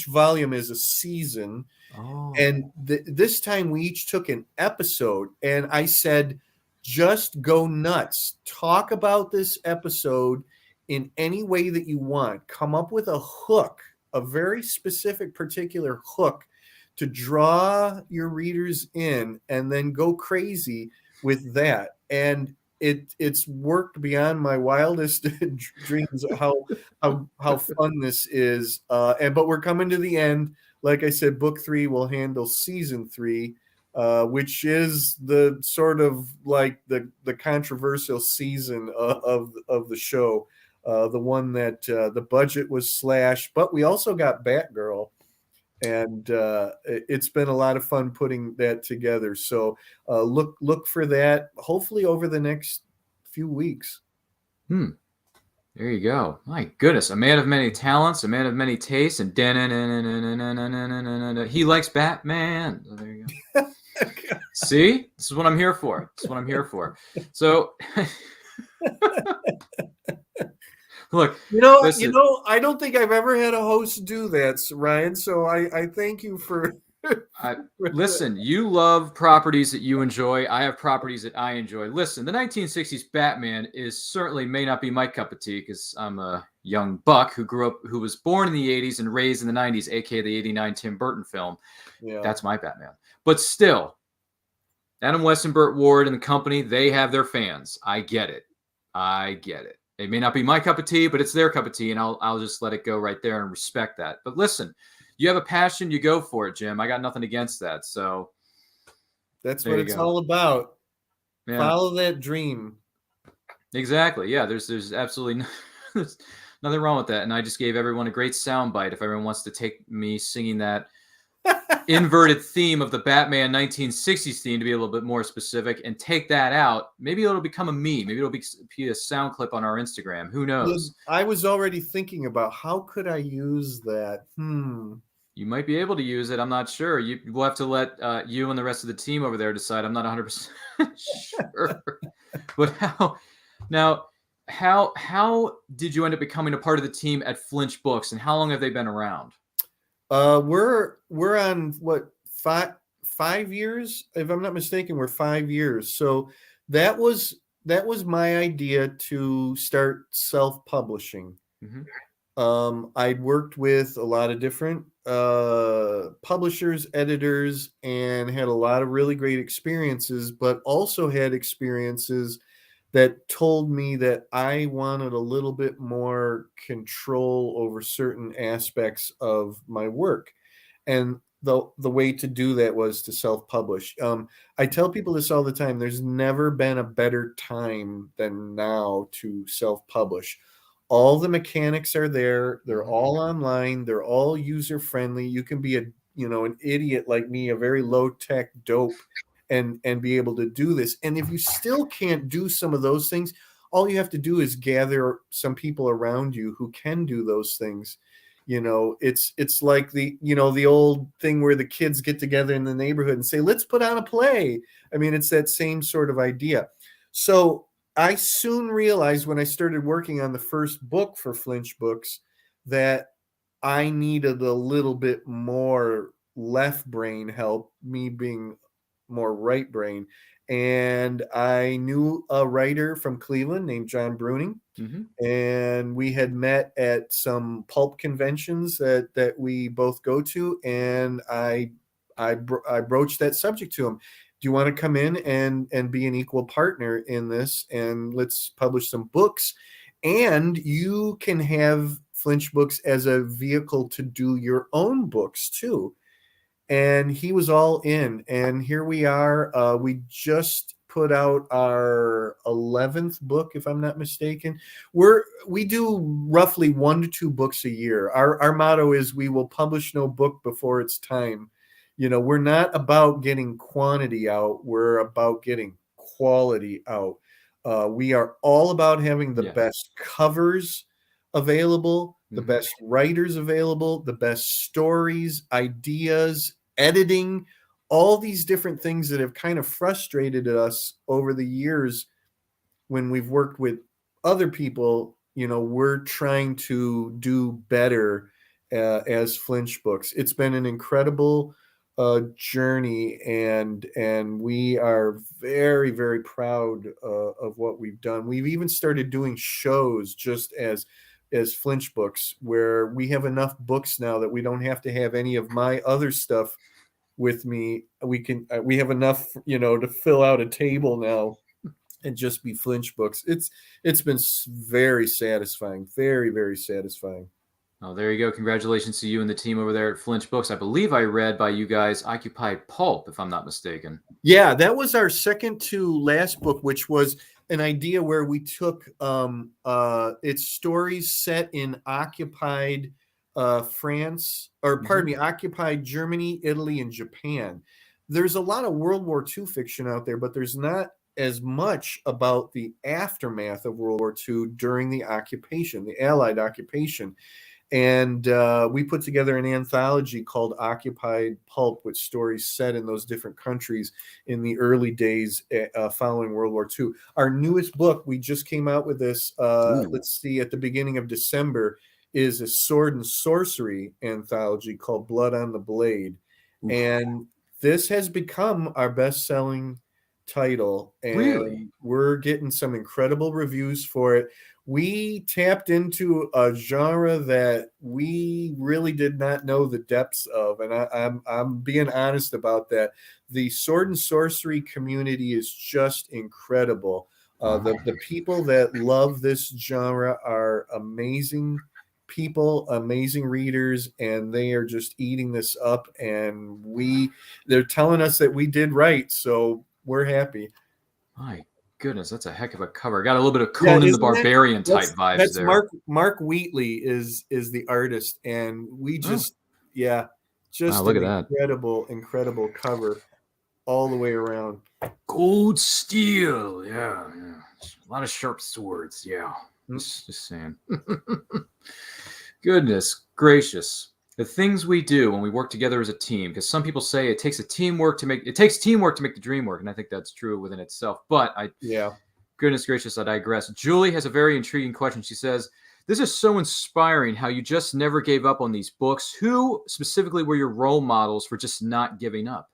volume is a season. Oh. And this time we each took an episode, and I said, just go nuts. Talk about this episode in any way that you want. Come up with a hook, a very specific, particular hook to draw your readers in, and then go crazy with that. And it's worked beyond my wildest dreams how fun this is. But we're coming to the end. Like I said, book 3 will handle season 3. Which is the sort of like the controversial season of the show, the one that the budget was slashed, but we also got Batgirl, and it's been a lot of fun putting that together. So look for that, hopefully over the next few weeks. There you go. My goodness, a man of many talents, a man of many tastes, and he likes Batman. So there you go. See, this is what I'm here for. So, look, I don't think I've ever had a host do that, Ryan. So I thank you for. Listen, you love properties that you enjoy. I have properties that I enjoy. Listen, the 1960s Batman certainly may not be my cup of tea, because I'm a young buck who was born in the 80s and raised in the 90s, aka the 89 Tim Burton film. Yeah. That's my Batman. But still, Adam West and Burt Ward and the company, they have their fans. I get it. It may not be my cup of tea, but it's their cup of tea, and I'll just let it go right there and respect that. But listen, you have a passion, you go for it, Jim. I got nothing against that. So That's there what you it's go. all about. Yeah. Follow that dream. Exactly. Yeah, there's absolutely there's nothing wrong with that. And I just gave everyone a great soundbite. If everyone wants to take me singing that inverted theme of the Batman 1960s theme, to be a little bit more specific, and take that out, maybe it'll become a meme. Maybe it'll be a sound clip on our Instagram. Who knows? I was already thinking about how could I use that. You might be able to use it. I'm not sure. We'll have to let you and the rest of the team over there decide. I'm not 100% sure. But how did you end up becoming a part of the team at Flinch Books, and how long have they been around? We're on what, 5 years, if I'm not mistaken. We're 5 years. So that was my idea to start self-publishing. I'd worked with a lot of different publishers, editors, and had a lot of really great experiences, but also had experiences that told me that I wanted a little bit more control over certain aspects of my work. And the way to do that was to self-publish. I tell people this all the time. There's never been a better time than now to self-publish. All the mechanics are there. They're all online. They're all user-friendly. You can be an idiot like me, a very low-tech dope, and be able to do this. And if you still can't do some of those things, all you have to do is gather some people around you who can do those things. It's like the old thing where the kids get together in the neighborhood and say, let's put on a play. I mean, it's that same sort of idea. So I soon realized when I started working on the first book for Flinch Books that I needed a little bit more left brain help, me being more right brain. And I knew a writer from Cleveland named John Bruning, and we had met at some pulp conventions that we both go to, and I broached that subject to him. Do you want to come in and be an equal partner in this, and let's publish some books, and you can have Flinch Books as a vehicle to do your own books too. And he was all in, and here we are. We just put out our 11th book, if I'm not mistaken. We do roughly 1 to 2 books a year. Our motto is we will publish no book before it's time. We're not about getting quantity out. We're about getting quality out. We are all about having the best covers available, the best writers available, the best stories, ideas, editing, all these different things that have kind of frustrated us over the years when we've worked with other people. We're trying to do better as Flinch Books. It's been an incredible journey, and we are very, very proud of what we've done. We've even started doing shows just as Flinch Books, where we have enough books now that we don't have to have any of my other stuff with me. We have enough, to fill out a table now and just be Flinch Books. It's been very satisfying, very, very satisfying. Oh, there you go. Congratulations to you and the team over there at Flinch Books. I believe I read by you guys Occupied Pulp, if I'm not mistaken. Yeah, that was our second to last book, which was an idea where we took its stories set in occupied France, or pardon me, occupied Germany, Italy, and Japan. There's a lot of World War II fiction out there, but there's not as much about the aftermath of World War II during the occupation, the Allied occupation. And we put together an anthology called Occupied Pulp, with stories set in those different countries in the early days following World War II. Our newest book, we just came out with this, let's see, at the beginning of December, is a sword and sorcery anthology called Blood on the Blade. Oof. And this has become our best-selling title, and we're getting some incredible reviews for it. We tapped into a genre that we really did not know the depths of, and I'm being honest about that. The sword and sorcery community is just incredible. The people that love this genre are amazing people, amazing readers, and they are just eating this up. And they're telling us that we did right, so we're happy. My goodness, that's a heck of a cover. Got a little bit of Conan the Barbarian type vibes that's there. Mark Wheatley is the artist, and we just Wow, look at that. incredible cover all the way around. Gold steel, yeah. A lot of sharp swords, yeah. Just saying. Goodness gracious. The things we do when we work together as a team, because some people say it takes teamwork to make the dream work, and I think that's true within itself. But goodness gracious, I digress. Julie has a very intriguing question. She says, "This is so inspiring how you just never gave up on these books. Who specifically were your role models for just not giving up?"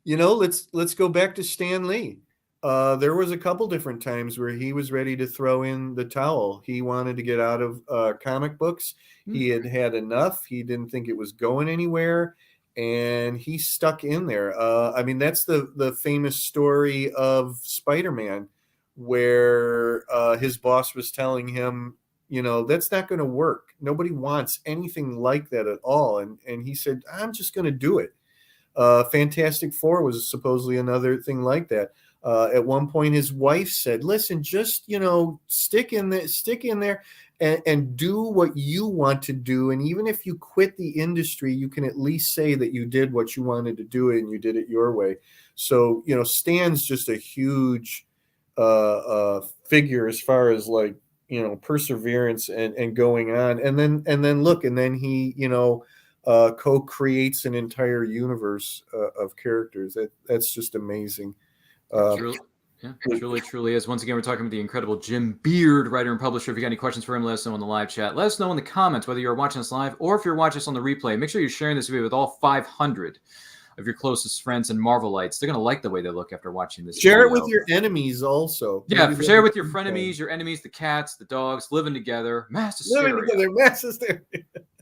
Let's go back to Stan Lee. There was a couple different times where he was ready to throw in the towel. He wanted to get out of comic books. He had enough. He didn't think it was going anywhere, and he stuck in there. I mean, that's the famous story of Spider-Man, where his boss was telling him, that's not going to work. Nobody wants anything like that at all. And he said, I'm just going to do it. Fantastic Four was supposedly another thing like that. At one point, his wife said, listen, just, stick in there and do what you want to do. And even if you quit the industry, you can at least say that you did what you wanted to do and you did it your way. So, Stan's just a huge figure as far as perseverance and going on. And then he, co-creates an entire universe of characters. That's just amazing. Truly is. Once again, we're talking with the incredible Jim Beard, writer and publisher. If you got any questions for him, let us know in the live chat. Let us know in the comments whether you're watching us live or if you're watching us on the replay. Make sure you're sharing this video with all 500 of your closest friends and Marvelites. They're going to like the way they look after watching this Share video. it with your enemies also. Yeah, share it with your frenemies, your enemies, the cats, the dogs, living together. Mass hysteria.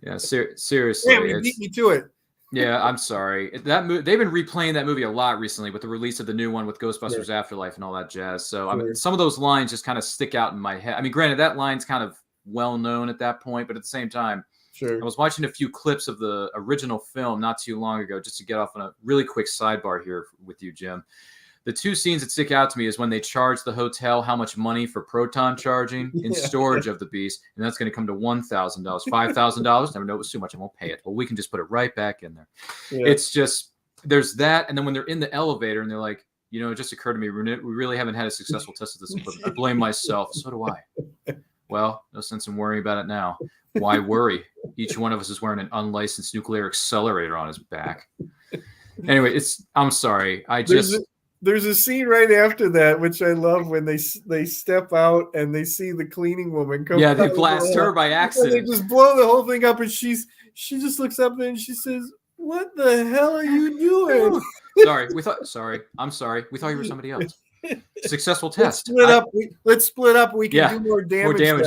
Yeah, seriously. Damn, you beat me to it. Yeah, I'm sorry. They've been replaying that movie a lot recently with the release of the new one with Ghostbusters Afterlife and all that jazz. So I mean, some of those lines just kind of stick out in my head. I mean, granted, that line's kind of well known at that point, but at the same time, I was watching a few clips of the original film not too long ago, just to get off on a really quick sidebar here with you, Jim. The two scenes that stick out to me is when they charge the hotel how much money for proton charging in storage of the beast, and that's going to come to $1,000, $5,000. Never know it was too much. I won't pay it. Well, we can just put it right back in there. Yeah. It's just there's that, and then when they're in the elevator and they're like, it just occurred to me, we really haven't had a successful test of this equipment. I blame myself. So do I. Well, no sense in worrying about it now. Why worry? Each one of us is wearing an unlicensed nuclear accelerator on his back. Anyway, I'm sorry. There's a scene right after that, which I love, when they step out and they see the cleaning woman come. Yeah, they blast her by accident. And they just blow the whole thing up, and she just looks up and she says, "What the hell are you doing?" I'm sorry. We thought you were somebody else. Successful test. Let's split up. We can do more damage. More damage.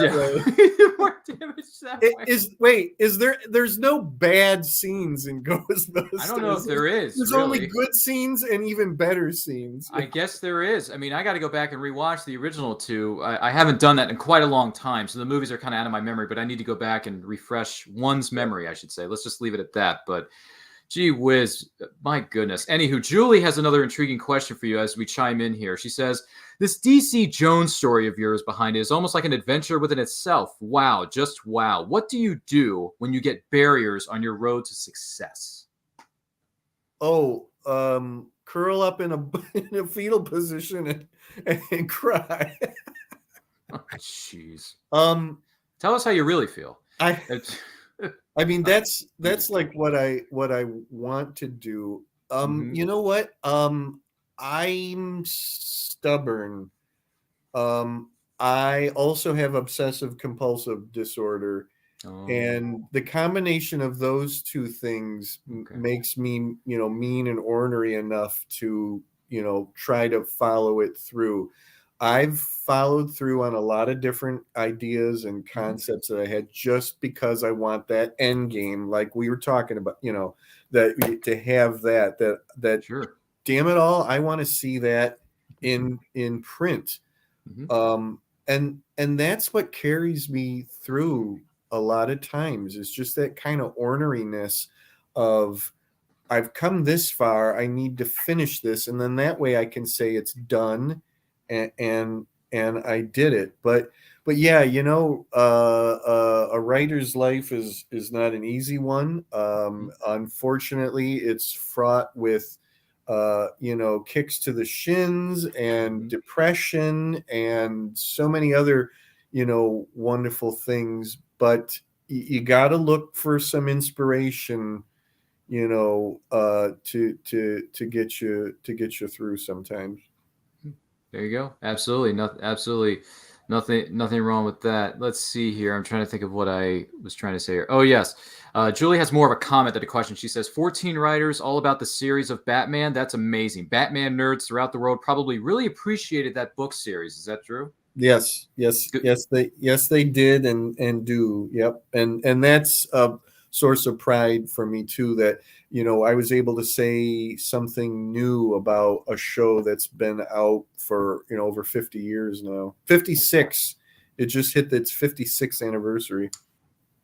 More damage that way. There's no bad scenes in Ghostbusters. I don't know if there is. There's only good scenes and even better scenes. I guess there is. I mean, I got to go back and rewatch the original two. I haven't done that in quite a long time, so the movies are kind of out of my memory. But I need to go back and refresh one's memory, I should say. Let's just leave it at that. But gee whiz, my goodness. Anywho, Julie has another intriguing question for you as we chime in here. She says, this DC Jones story of yours behind it is almost like an adventure within itself. Wow, just wow. What do you do when you get barriers on your road to success? Curl up in a fetal position and cry. Oh, jeez. Tell us how you really feel. I mean, that's like what I want to do. You know what? I'm stubborn. I also have obsessive compulsive disorder. And the combination of those two things makes me, mean and ornery enough to, try to follow it through. I've followed through on a lot of different ideas and concepts that I had just because I want that end game, like we were talking about, that to have that sure. Damn it all, I want to see that in print. And that's what carries me through a lot of times. It's just that kind of orneriness of, I've come this far, I need to finish this, and then that way I can say it's done, and I did it. But yeah, a writer's life is not an easy one. Unfortunately, it's fraught with kicks to the shins and depression and so many other wonderful things. But you got to look for some inspiration to get you through sometimes. There you go. Absolutely. Nothing wrong with that. Let's see here. I'm trying to think of what I was trying to say here. Oh, yes. Julie has more of a comment than a question. She says, 14 writers, all about the series of Batman. That's amazing. Batman nerds throughout the world probably really appreciated that book series. Is that true? Yes, they did and do. Yep. And that's a source of pride for me too, that I was able to say something new about a show that's been out for over 50 years now. 56. It just hit its 56th anniversary.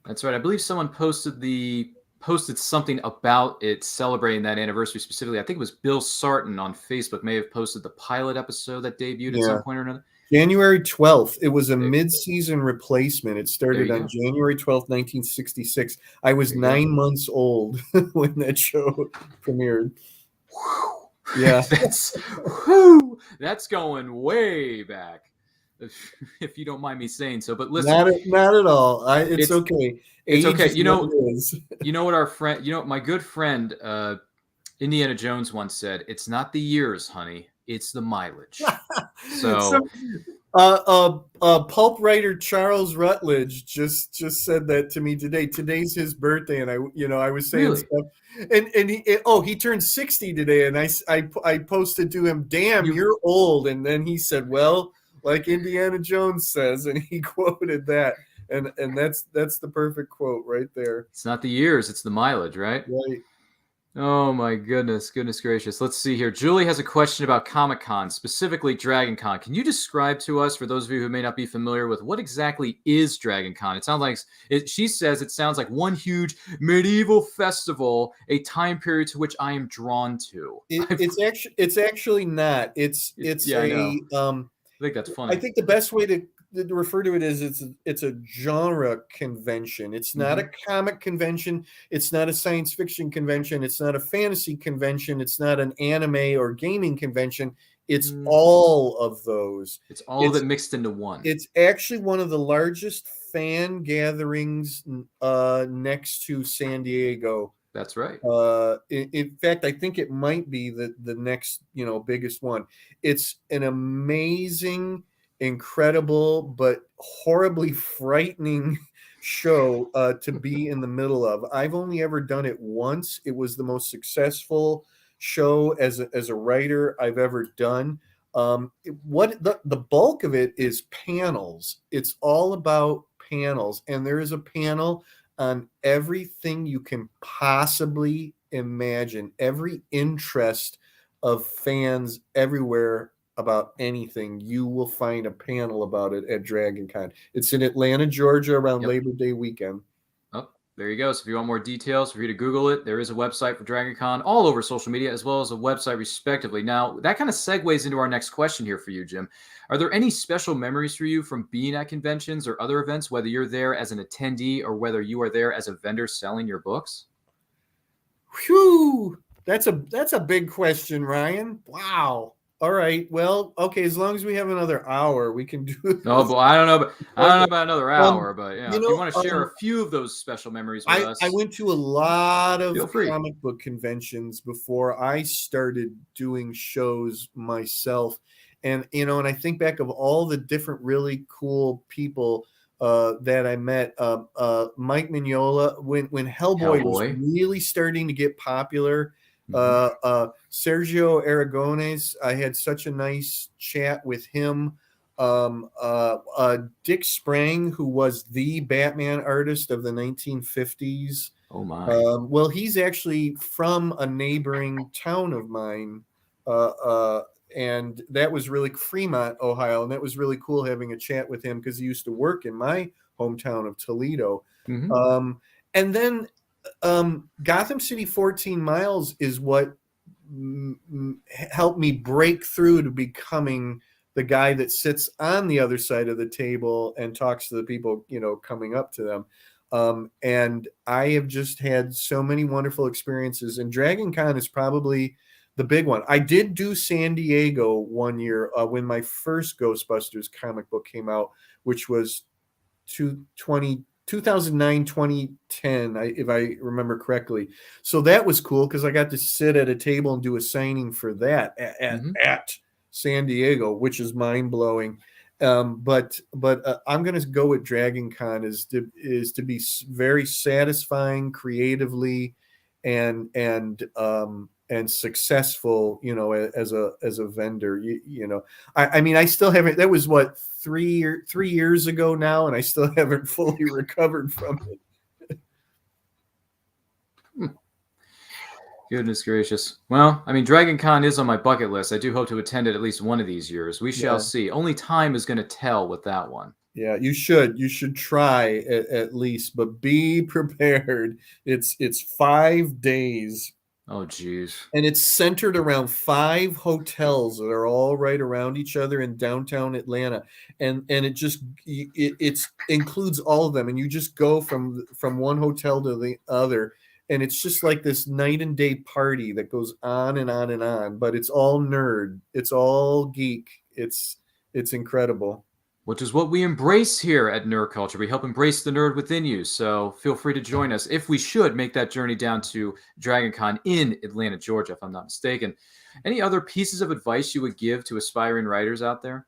That's right. I believe someone posted something about it celebrating that anniversary specifically. I think it was Bill Sarton on Facebook may have posted the pilot episode that debuted at some point or another. January 12th. It was a mid-season replacement. It started on January 12th, 1966. I was 9 months old when that show premiered. Yeah. That's going way back, if you don't mind me saying so. But listen, not at all. It's okay. It's okay. You know what our friend, my good friend Indiana Jones once said, "It's not the years, honey. It's the mileage." So Pulp writer Charles Rutledge just said that to me today. Today's his birthday, and I was saying stuff, and he turned 60 today, and I posted to him, "Damn, you're old," and then he said, "Well, like Indiana Jones says," and he quoted that, and that's the perfect quote right there. It's not the years, it's the mileage, right? Right. Oh my goodness gracious. Let's see here. Julie has a question about Comic-Con, specifically Dragon Con. Can you describe to us, for those of you who may not be familiar with, what exactly is Dragon Con? It sounds like, she says it sounds like one huge medieval festival, a time period to which I am drawn to. It's actually not. It's I think that's funny. I think the best way to refer to it is it's a genre convention. It's not a comic convention. It's not a science fiction convention. It's not a fantasy convention. It's not an anime or gaming convention. It's all of those. It's all of it mixed into one. It's actually one of the largest fan gatherings next to San Diego. That's right. In fact, I think it might be the next biggest one. It's an amazing, incredible, but horribly frightening show to be in the middle of. I've only ever done it once. It was the most successful show as a writer I've ever done. What the bulk of it is panels. It's all about panels, and there is a panel on everything you can possibly imagine, every interest of fans everywhere about anything. You will find a panel about it at Dragon Con. It's in Atlanta, Georgia, around Labor Day weekend. Oh, there you go. So if you want more details, feel free to Google it. There is a website for Dragon Con all over social media, as well as a website respectively. Now, that kind of segues into our next question here for you, Jim. Are there any special memories for you from being at conventions or other events, whether you're there as an attendee or whether you are there as a vendor selling your books? Whew. That's a big question, Ryan. Wow. All right. Well, okay. As long as we have another hour, we can do this. No, but I don't know about another hour. But if you want to share a few of those special memories with us, I went to a lot of comic book conventions before I started doing shows myself, and and I think back of all the different really cool people that I met. Mike Mignola, when Hellboy was really starting to get popular. Sergio Aragones, I had such a nice chat with him. Dick Sprang, who was the Batman artist of the 1950s. Oh my! Well, he's actually from a neighboring town of mine. and that was really Fremont, Ohio, and that was really cool having a chat with him because he used to work in my hometown of Toledo. And then Gotham City 14 Miles is what helped me break through to becoming the guy that sits on the other side of the table and talks to the people, coming up to them. And I have just had so many wonderful experiences, and Dragon Con is probably the big one. I did do San Diego one year when my first Ghostbusters comic book came out, which was 2009, 2010, if I remember correctly. So that was cool because I got to sit at a table and do a signing for that at San Diego, which is mind blowing. But I'm going to go with Dragon Con is to be very satisfying creatively and successful, as a vendor. I mean, I still haven't. That was what 3 years ago now, and I still haven't fully recovered from it. Goodness gracious. Well, I mean, Dragon Con is on my bucket list. I do hope to attend it at least one of these years. We shall see. Only time is going to tell with that one. Yeah, you should try at least, but be prepared. It's 5 days. Oh, geez. And it's centered around 5 hotels that are all right around each other in downtown Atlanta. And it includes all of them. And you just go from one hotel to the other. And it's just like this night and day party that goes on and on and on. But it's all nerd. It's all geek. It's incredible. Which is what we embrace here at Nerd Culture. We help embrace the nerd within you. So feel free to join us if we should make that journey down to Dragon Con in Atlanta, Georgia, if I'm not mistaken. Any other pieces of advice you would give to aspiring writers out there?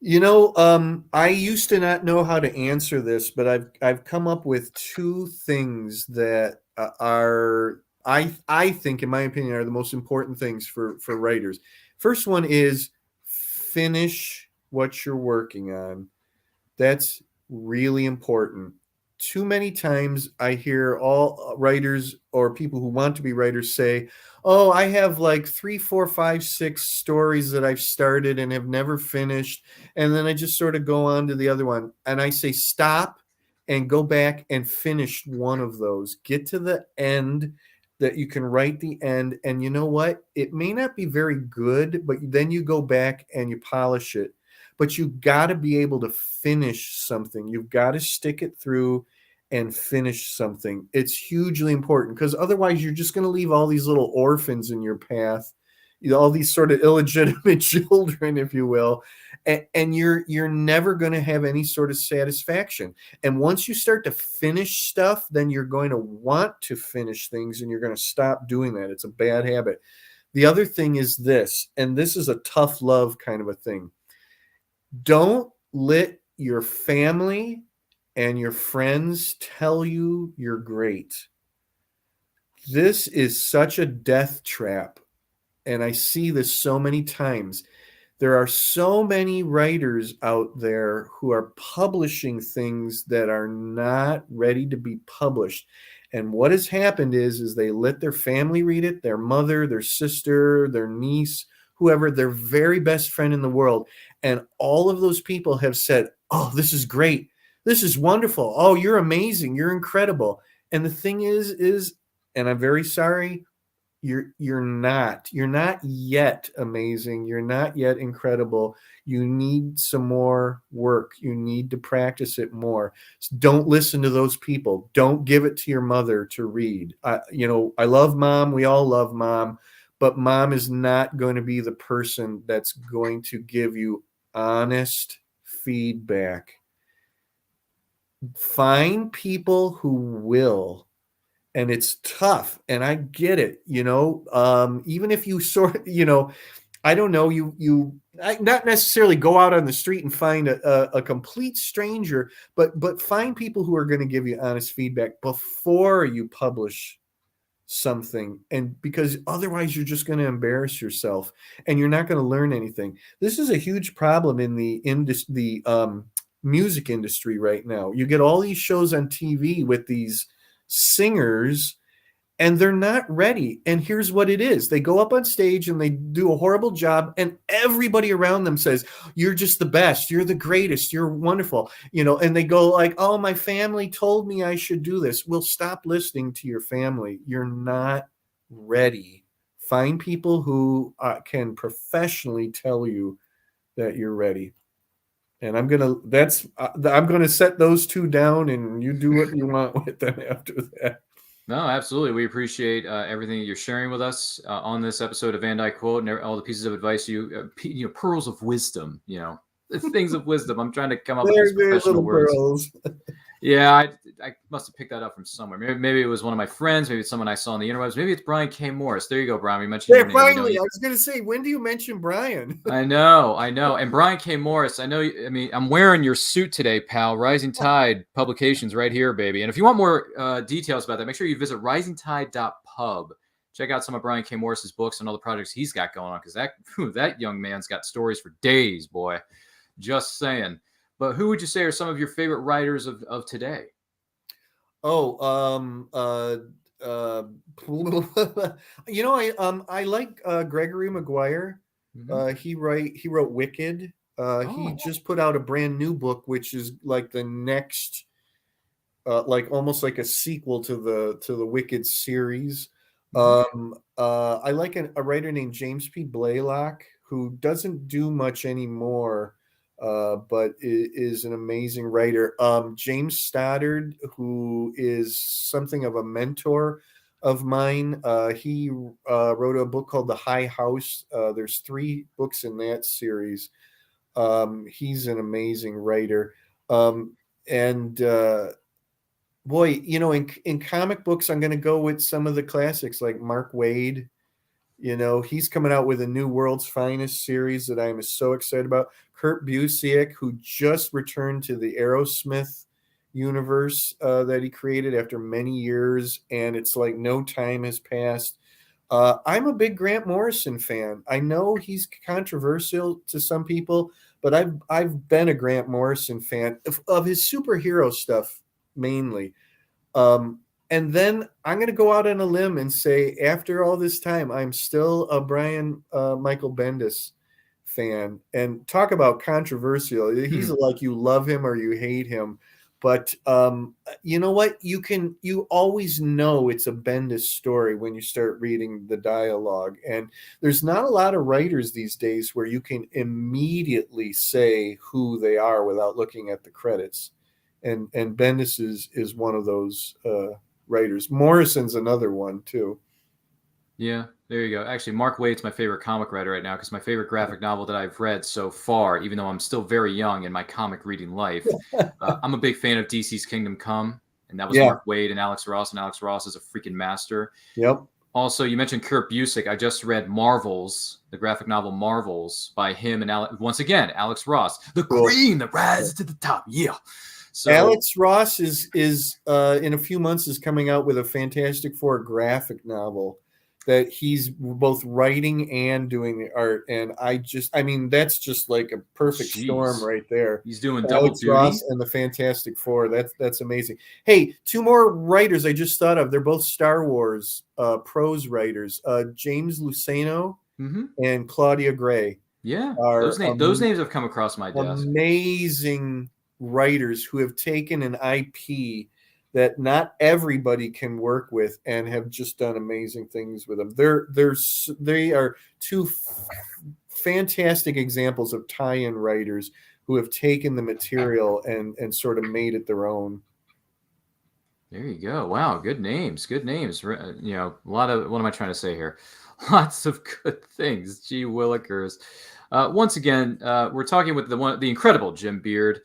I used to not know how to answer this, but I've come up with 2 things that are, I think, in my opinion, are the most important things for writers. First one is finish what you're working on. That's really important. Too many times I hear all writers or people who want to be writers say, oh, I have like 3, 4, 5, 6 stories that I've started and have never finished. And then I just sort of go on to the other one. And I say, stop and go back and finish one of those. Get to the end that you can write the end. And you know what? It may not be very good, but then you go back and you polish it. But you've got to be able to finish something. You've got to stick it through and finish something. It's hugely important because otherwise you're just going to leave all these little orphans in your path, all these sort of illegitimate children, if you will, and you're never going to have any sort of satisfaction. And once you start to finish stuff, then you're going to want to finish things and you're going to stop doing that. It's a bad habit. The other thing is this, and this is a tough love kind of a thing. Don't let your family and your friends tell you you're great. This is such a death trap, and I see this so many times. There are so many writers out there who are publishing things that are not ready to be published. And what has happened is they let their family read it, their mother, their sister, their niece, whoever, their very best friend in the world. And all of those people have said, oh, this is great. This is wonderful. Oh, you're amazing. You're incredible. And the thing is, and I'm very sorry, you're not yet amazing. You're not yet incredible. You need some more work. You need to practice it more. So don't listen to those people. Don't give it to your mother to read. I love Mom. We all love Mom. But Mom is not going to be the person that's going to give you honest feedback. Find people who will. And it's tough. And I get it. Even if you I don't know, you not necessarily go out on the street and find a complete stranger, but find people who are going to give you honest feedback before you publish something, and because otherwise you're just going to embarrass yourself and you're not going to learn anything. This is a huge problem in the music industry right now. You get all these shows on TV with these singers and they're not ready. And here's what it is. They go up on stage and they do a horrible job, and everybody around them says, you're just the best. You're the greatest. You're wonderful. And they go like, oh, my family told me I should do this. Well, stop listening to your family. You're not ready. Find people who can professionally tell you that you're ready. And I'm gonna set those two down, and you do what you want with them after that. No, absolutely. We appreciate everything that you're sharing with us on this episode of Van Dyke Quote and all the pieces of advice pearls of wisdom, the things of wisdom. I'm trying to come up with these professional words. Pearls. Yeah, I must have picked that up from somewhere. Maybe it was one of my friends. Maybe it's someone I saw on the interwebs. Maybe it's Brian K. Morris. There you go, Brian. We mentioned your name. Finally, I was going to say, when do you mention Brian? I know. And Brian K. Morris, I'm wearing your suit today, pal. Rising Tide Publications right here, baby. And if you want more details about that, make sure you visit risingtide.pub. Check out some of Brian K. Morris's books and all the projects he's got going on, because that young man's got stories for days, boy. Just saying. But who would you say are some of your favorite writers of today? Oh, I like Gregory Maguire. Mm-hmm. He wrote Wicked. He just put out a brand new book, which is like the next, like almost like a sequel to the Wicked series. Mm-hmm. I like a writer named James P. Blaylock, who doesn't do much anymore. But is an amazing writer. James Stoddard, who is something of a mentor of mine. He wrote a book called The High House. There's 3 books in that series. He's an amazing writer. And boy, in comic books, I'm going to go with some of the classics like Mark Waid. He's coming out with a new World's Finest series that I'm so excited about. Kurt Busiek, who just returned to the Aerosmith universe that he created after many years, and it's like no time has passed. I'm a big Grant Morrison fan. I know he's controversial to some people, but I've been a Grant Morrison fan of his superhero stuff mainly. And then I'm going to go out on a limb and say, after all this time, I'm still a Brian Michael Bendis fan. And talk about controversial. He's like, you love him or you hate him. But you know what? You always know it's a Bendis story when you start reading the dialogue. And there's not a lot of writers these days where you can immediately say who they are without looking at the credits. And Bendis is one of those writers. Morrison's another one too. Yeah, there you go. Actually, Mark Waid's my favorite comic writer right now, because my favorite graphic novel that I've read so far, even though I'm still very young in my comic reading life, I'm a big fan of DC's Kingdom Come, and that was Mark Waid and Alex Ross, and Alex Ross is a freaking master. Yep. Also, you mentioned Kurt Busiek. I just read Marvels, the graphic novel Marvels, by him and once again Alex Ross. The Queen that rises to the top. Yeah. So, Alex Ross is in a few months is coming out with a Fantastic Four graphic novel that he's both writing and doing the art. And that's just like a perfect storm right there. He's doing Alex double Ross duty. and the Fantastic Four. That's amazing. Hey, 2 more writers I just thought of. They're both Star Wars prose writers. James Luceno and Claudia Gray. Yeah, those names have come across my desk. Amazing writers who have taken an IP that not everybody can work with and have just done amazing things with them. They are 2 fantastic examples of tie-in writers who have taken the material and sort of made it their own. There you go. Wow, good names. Good names. A lot of, what am I trying to say here? Lots of good things. Gee willikers. Once again, we're talking with the incredible Jim Beard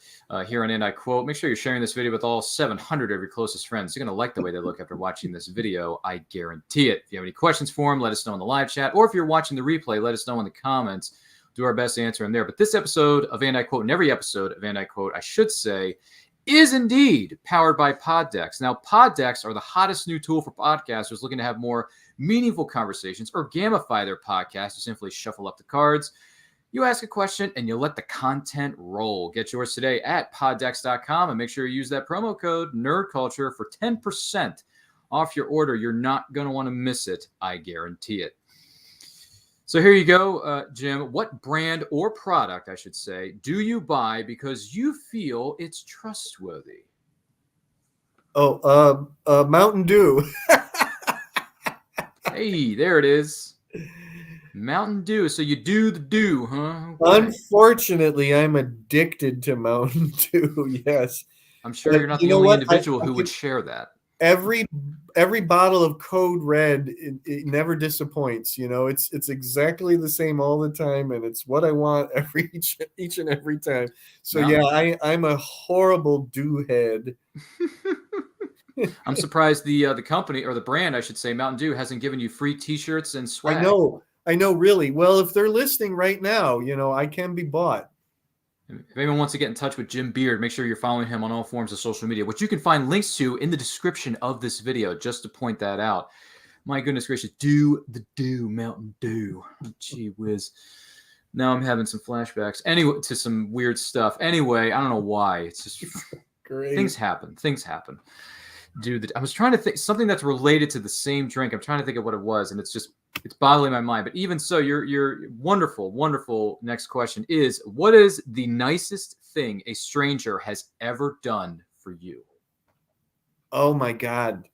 here on And I Quote. Make sure you're sharing this video with all 700 of your closest friends. You're going to like the way they look after watching this video. I guarantee it. If you have any questions for him, let us know in the live chat. Or if you're watching the replay, let us know in the comments. Do our best to answer them there. But this episode of And I Quote, and every episode of And I Quote, I should say, is indeed powered by Pod Decks. Now, Pod Decks are the hottest new tool for podcasters looking to have more meaningful conversations or gamify their podcast. You simply shuffle up the cards. You ask a question and you let the content roll. Get yours today at poddex.com and make sure you use that promo code NerdCulture for 10% off your order. You're not going to want to miss it. I guarantee it. So here you go, Jim. What brand or product, I should say, do you buy because you feel it's trustworthy? Oh, Mountain Dew. Hey, there it is. Mountain Dew. So you do the dew, huh? Okay. Unfortunately, I'm addicted to Mountain Dew. Yes. I'm sure you're not the only individual who would share that. Every bottle of Code Red, it never disappoints. You know, it's exactly the same all the time, and it's what I want each and every time. So yeah, I'm a horrible dew head. I'm surprised the company, or the brand, I should say, Mountain Dew, hasn't given you free T-shirts and swag. I know, really. Well, if they're listening right now, you know, I can be bought. If anyone wants to get in touch with Jim Beard, make sure you're following him on all forms of social media, which you can find links to in the description of this video, just to point that out. My goodness gracious, do the dew, Mountain Dew. Gee whiz. Now I'm having some flashbacks. Anyway, to some weird stuff. Anyway, I don't know why. It's just Great. Things happen. Dude, I was trying to think something that's related to the same drink. I'm trying to think of what it was, and it's boggling my mind. But even so, your wonderful next question is: what is the nicest thing a stranger has ever done for you? Oh my God.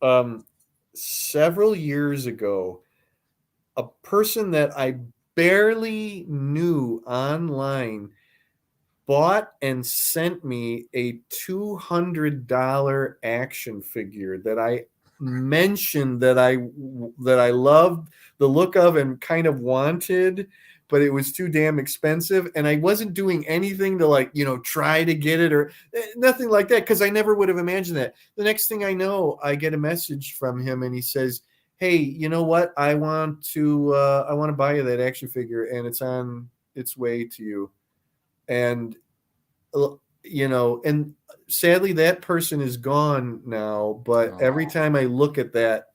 Several years ago, a person that I barely knew online bought and sent me a $200 action figure that I mentioned that I loved the look of and kind of wanted, but it was too damn expensive, and I wasn't doing anything to try to get it or nothing like that, because I never would have imagined that. The next thing I know, I get a message from him, and he says, "Hey, you know what? I want to buy you that action figure, and it's on its way to you." And and sadly that person is gone now, but every time I look at that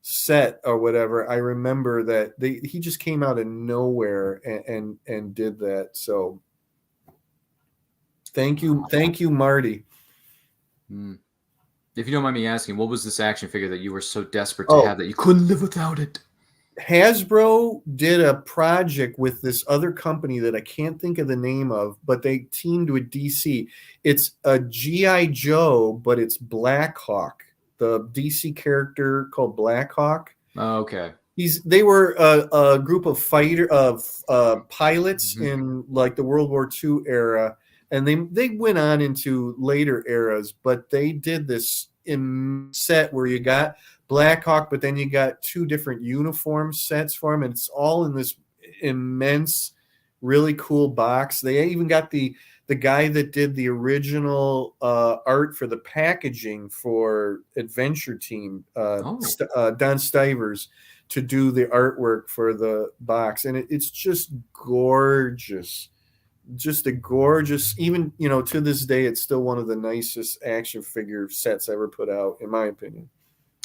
set or whatever, I remember that he just came out of nowhere and did that. So thank you, Marty. If you don't mind me asking, what was this action figure that you were so desperate to have that you couldn't live without it? Hasbro did a project with this other company that I can't think of the name of, but they teamed with DC. It's a G.I. Joe, but it's Black Hawk, the DC character called Black Hawk. Oh, okay. They were a group of pilots in like the World War II era, and they went on into later eras, but they did this set where you got Black Hawk, but then you got two different uniform sets for him, and it's all in this immense, really cool box. They even got the guy that did the original art for the packaging for Adventure Team, Don Stivers, to do the artwork for the box, and it's just gorgeous. Just a gorgeous, even to this day, it's still one of the nicest action figure sets ever put out, in my opinion.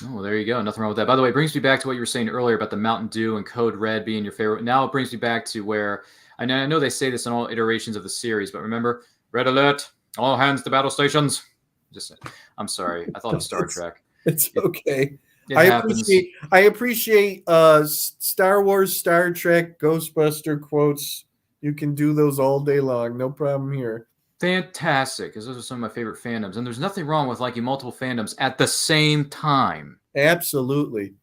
Oh, there you go. Nothing wrong with that. By the way, it brings me back to what you were saying earlier about the Mountain Dew and Code Red being your favorite. Now it brings me back to where I know they say this in all iterations of the series, but remember, red alert, all hands to battle stations. I'm sorry. I thought it was Star Trek. It's okay. I appreciate Star Wars, Star Trek, Ghostbuster quotes. You can do those all day long. No problem here. Fantastic, because those are some of my favorite fandoms. And there's nothing wrong with liking multiple fandoms at the same time. Absolutely.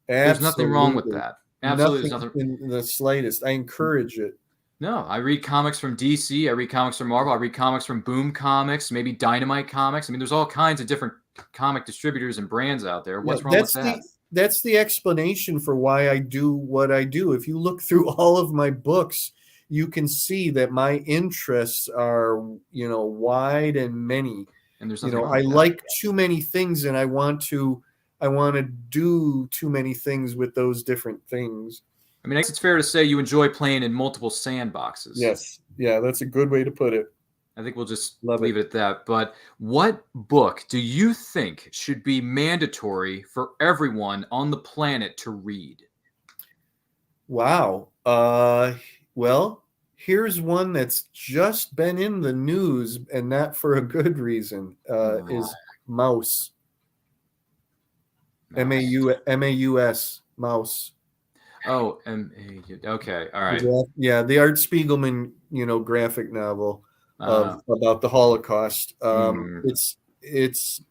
There's nothing wrong with that. Absolutely. Nothing in the slightest. I encourage it. No, I read comics from DC. I read comics from Marvel. I read comics from Boom Comics, maybe Dynamite Comics. I mean, there's all kinds of different comic distributors and brands out there. What's wrong with that? That's the explanation for why I do what I do. If you look through all of my books, you can see that my interests are, wide and many. And there's nothing wrong with that. Like too many things, and I want to do too many things with those different things. I mean, I guess it's fair to say you enjoy playing in multiple sandboxes. Yes. Yeah, that's a good way to put it. I think we'll just leave it at that. But what book do you think should be mandatory for everyone on the planet to read? Wow. Well, here's one that's just been in the news, and not for a good reason, is Mouse. MAUS mouse. Oh, okay, all right. Yeah, the Art Spiegelman, graphic novel about the Holocaust. Mm. It's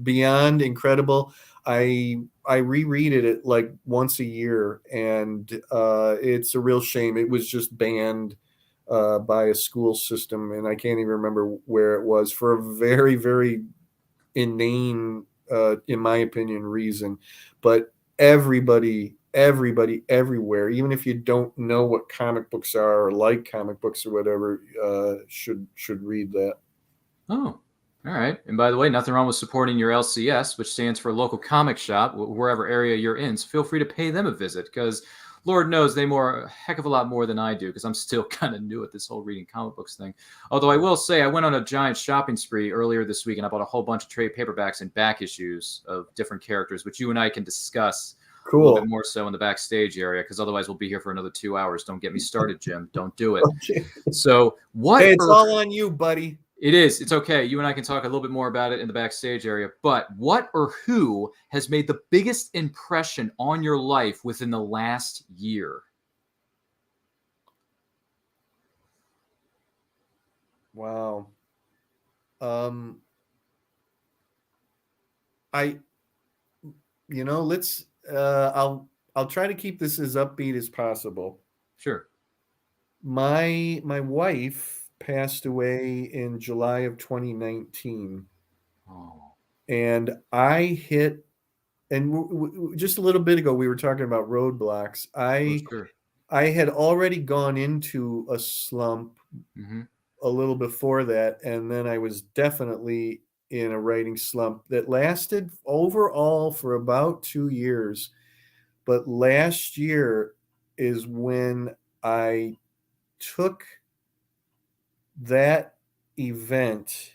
beyond incredible. I reread it like once a year, and it's a real shame. It was just banned by a school system, and I can't even remember where it was, for a very, very inane, in my opinion, reason. But everybody everywhere, even if you don't know what comic books are or like comic books or whatever, should read that. Oh, all right. And by the way, nothing wrong with supporting your LCS, which stands for local comic shop, wherever area you're in. So feel free to pay them a visit, because Lord knows they more a heck of a lot more than I do, because I'm still kind of new at this whole reading comic books thing. Although I will say I went on a giant shopping spree earlier this week, and I bought a whole bunch of trade paperbacks and back issues of different characters, which you and I can discuss a little bit more so in the backstage area, because otherwise we'll be here for another 2 hours. Don't get me started, Jim. Don't do it. Okay. So what? Hey, it's all on you, buddy. It is. It's okay. You and I can talk a little bit more about it in the backstage area. But what or who has made the biggest impression on your life within the last year? Wow. Let's I'll try to keep this as upbeat as possible. Sure. My wife passed away in July of 2019. Oh. And I hit, and just a little bit ago we were talking about roadblocks. I had already gone into a slump a little before that, and then I was definitely in a writing slump that lasted overall for about 2 years. But last year is when I took that event,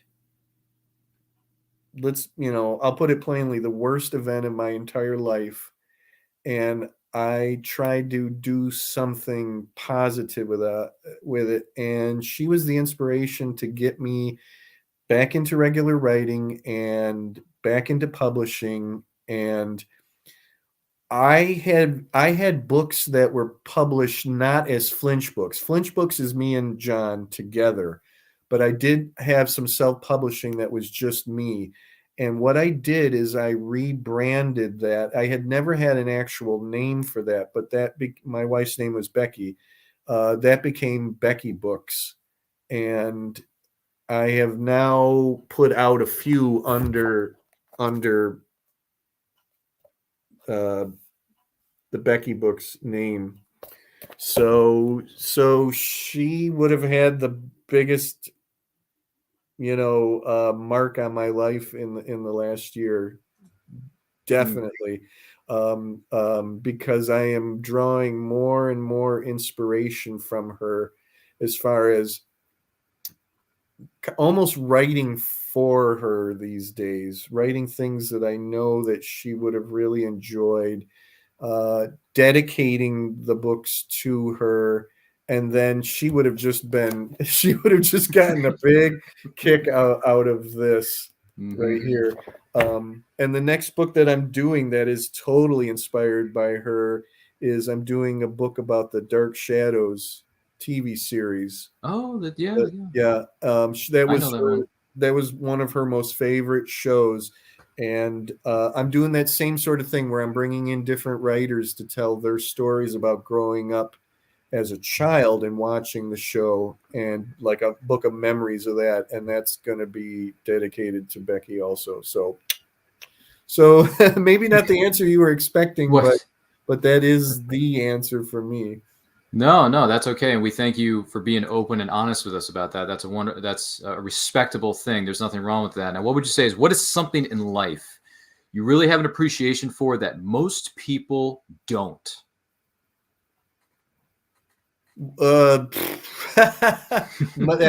I'll put it plainly, the worst event in my entire life, and I tried to do something positive with it, and she was the inspiration to get me back into regular writing and back into publishing. And I had books that were published not as Flinch books. Flinch books is me and John together, but I did have some self-publishing that was just me. And what I did is I rebranded that. I had never had an actual name for that, but my wife's name was Becky. That became Becky Books, and I have now put out a few under the Becky Books name. So she would have had the biggest, mark on my life in the last year, definitely, because I am drawing more and more inspiration from her, as far as almost writing for her these days, writing things that I know that she would have really enjoyed, dedicating the books to her, and then she would have just gotten a big kick out of this right here. And the next book that I'm doing that is totally inspired by her is I'm doing a book about the Dark Shadows TV series. Oh, yeah. That was one of her most favorite shows. And I'm doing that same sort of thing where I'm bringing in different writers to tell their stories about growing up as a child and watching the show, and like a book of memories of that. And that's going to be dedicated to Becky also. So maybe not the answer you were expecting, but that is the answer for me. No, that's okay, and we thank you for being open and honest with us about that. That's a respectable thing. There's nothing wrong with that. Now, what would you say what is something in life you really have an appreciation for that most people don't? That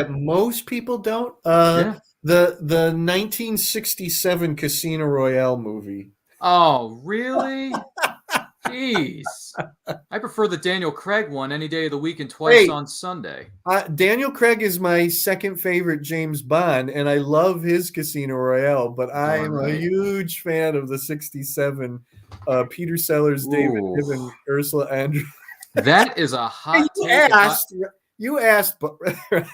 most people don't. Yeah. The 1967 Casino Royale movie. Oh, really? Jeez. I prefer the Daniel Craig one any day of the week and twice on Sunday. Daniel Craig is my second favorite James Bond, and I love his Casino Royale, but I'm a huge fan of the 67 Peter Sellers, David Niven, Ursula Andrews. That is a hot take. You asked, but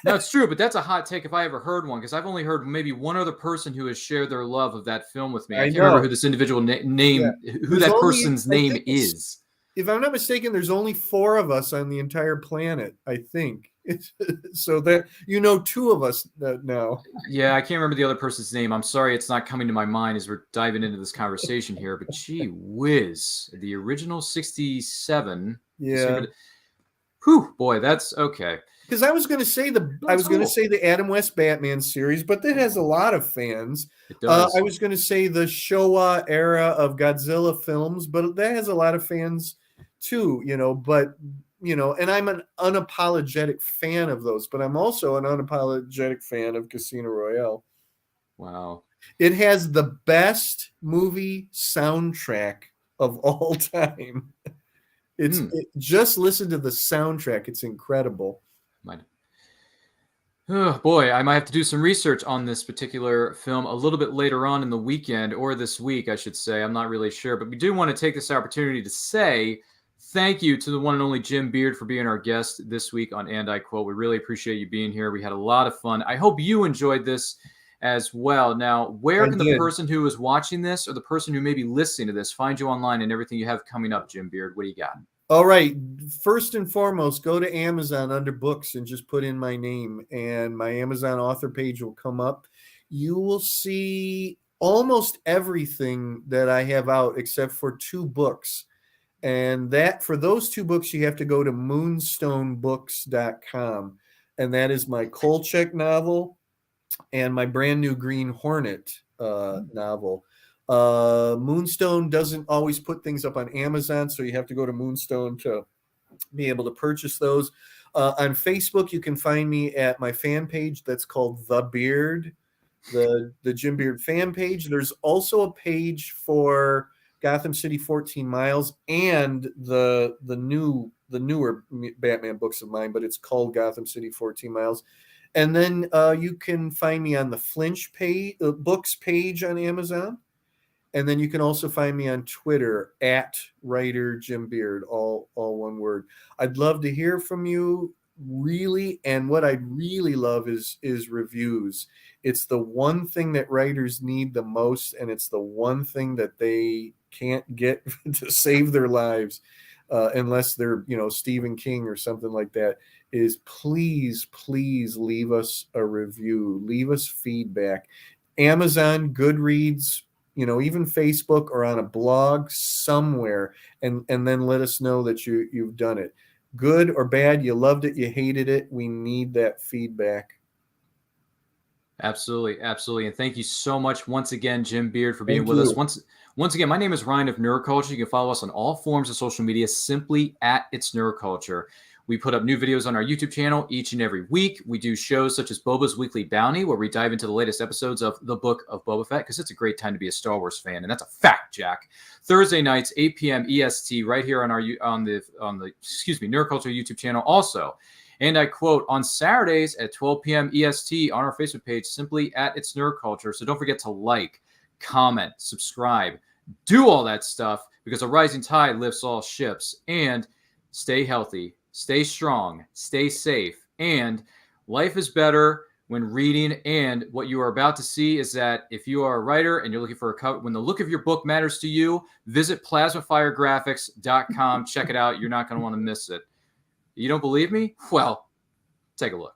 no, it's true, but that's a hot take if I ever heard one, because I've only heard maybe one other person who has shared their love of that film with me. I can't remember who this individual who that person's name is. If I'm not mistaken, there's only 4 of us on the entire planet, I think. So that two of us now. Yeah, I can't remember the other person's name. I'm sorry, it's not coming to my mind as we're diving into this conversation here. But gee whiz, the original 67. Yeah. Whew, boy, that's okay. Because I was going to say the Adam West Batman series, but that has a lot of fans. It does. I was going to say the Showa era of Godzilla films, but that has a lot of fans too. And I'm an unapologetic fan of those, but I'm also an unapologetic fan of Casino Royale. Wow. It has the best movie soundtrack of all time. Just listen to the soundtrack. It's incredible. Oh, boy, I might have to do some research on this particular film a little bit later on in the weekend, or this week, I should say. I'm not really sure, but we do want to take this opportunity to say thank you to the one and only Jim Beard for being our guest this week on And I Quote. We really appreciate you being here. We had a lot of fun. I hope you enjoyed this as well. Now, where can the person who is watching this or the person who may be listening to this find you online and everything you have coming up, Jim Beard? What do you got? All right. First and foremost, go to Amazon under books and just put in my name, and my Amazon author page will come up. You will see almost everything that I have out except for 2 books. And that for those 2 books, you have to go to moonstonebooks.com. And that is my Kolchak novel and my brand new Green Hornet novel. Moonstone doesn't always put things up on Amazon, so you have to go to Moonstone to be able to purchase those. On Facebook, you can find me at my fan page that's called The Beard, the Jim Beard fan page. There's also a page for Gotham City 14 Miles and the newer Batman books of mine, but it's called Gotham City 14 Miles. And then you can find me on the Flinch books page on Amazon. And then you can also find me on Twitter at writer Jim Beard, all one word. I'd love to hear from you, really. And what I'd really love is reviews. It's the one thing that writers need the most, and it's the one thing that they can't get to save their lives unless they're, Stephen King or something like that, is please leave us a review. Leave us feedback. Amazon, Goodreads, even Facebook, or on a blog somewhere, and then let us know that you've done it. Good or bad, you loved it, you hated it. We need that feedback. Absolutely. And thank you so much once again, Jim Beard, for being with us. Once again, my name is Ryan of Neuroculture. You can follow us on all forms of social media simply at It's Neuroculture. We put up new videos on our YouTube channel each and every week. We do shows such as Boba's Weekly Bounty, where we dive into the latest episodes of the Book of Boba Fett, because it's a great time to be a Star Wars fan, and that's a fact, Jack. Thursday nights, 8 p.m. EST, right here on the Neuroculture YouTube channel. Also, and I quote, on Saturdays at 12 p.m. EST on our Facebook page, simply at It's Neuroculture. So don't forget to like, comment, subscribe, do all that stuff, because a rising tide lifts all ships. And stay healthy. Stay strong, stay safe, and life is better when reading. And what you are about to see is that if you are a writer and you're looking for a cover, when the look of your book matters to you, visit plasmafiregraphics.com. Check it out. You're not going to want to miss it. You don't believe me? Well, take a look.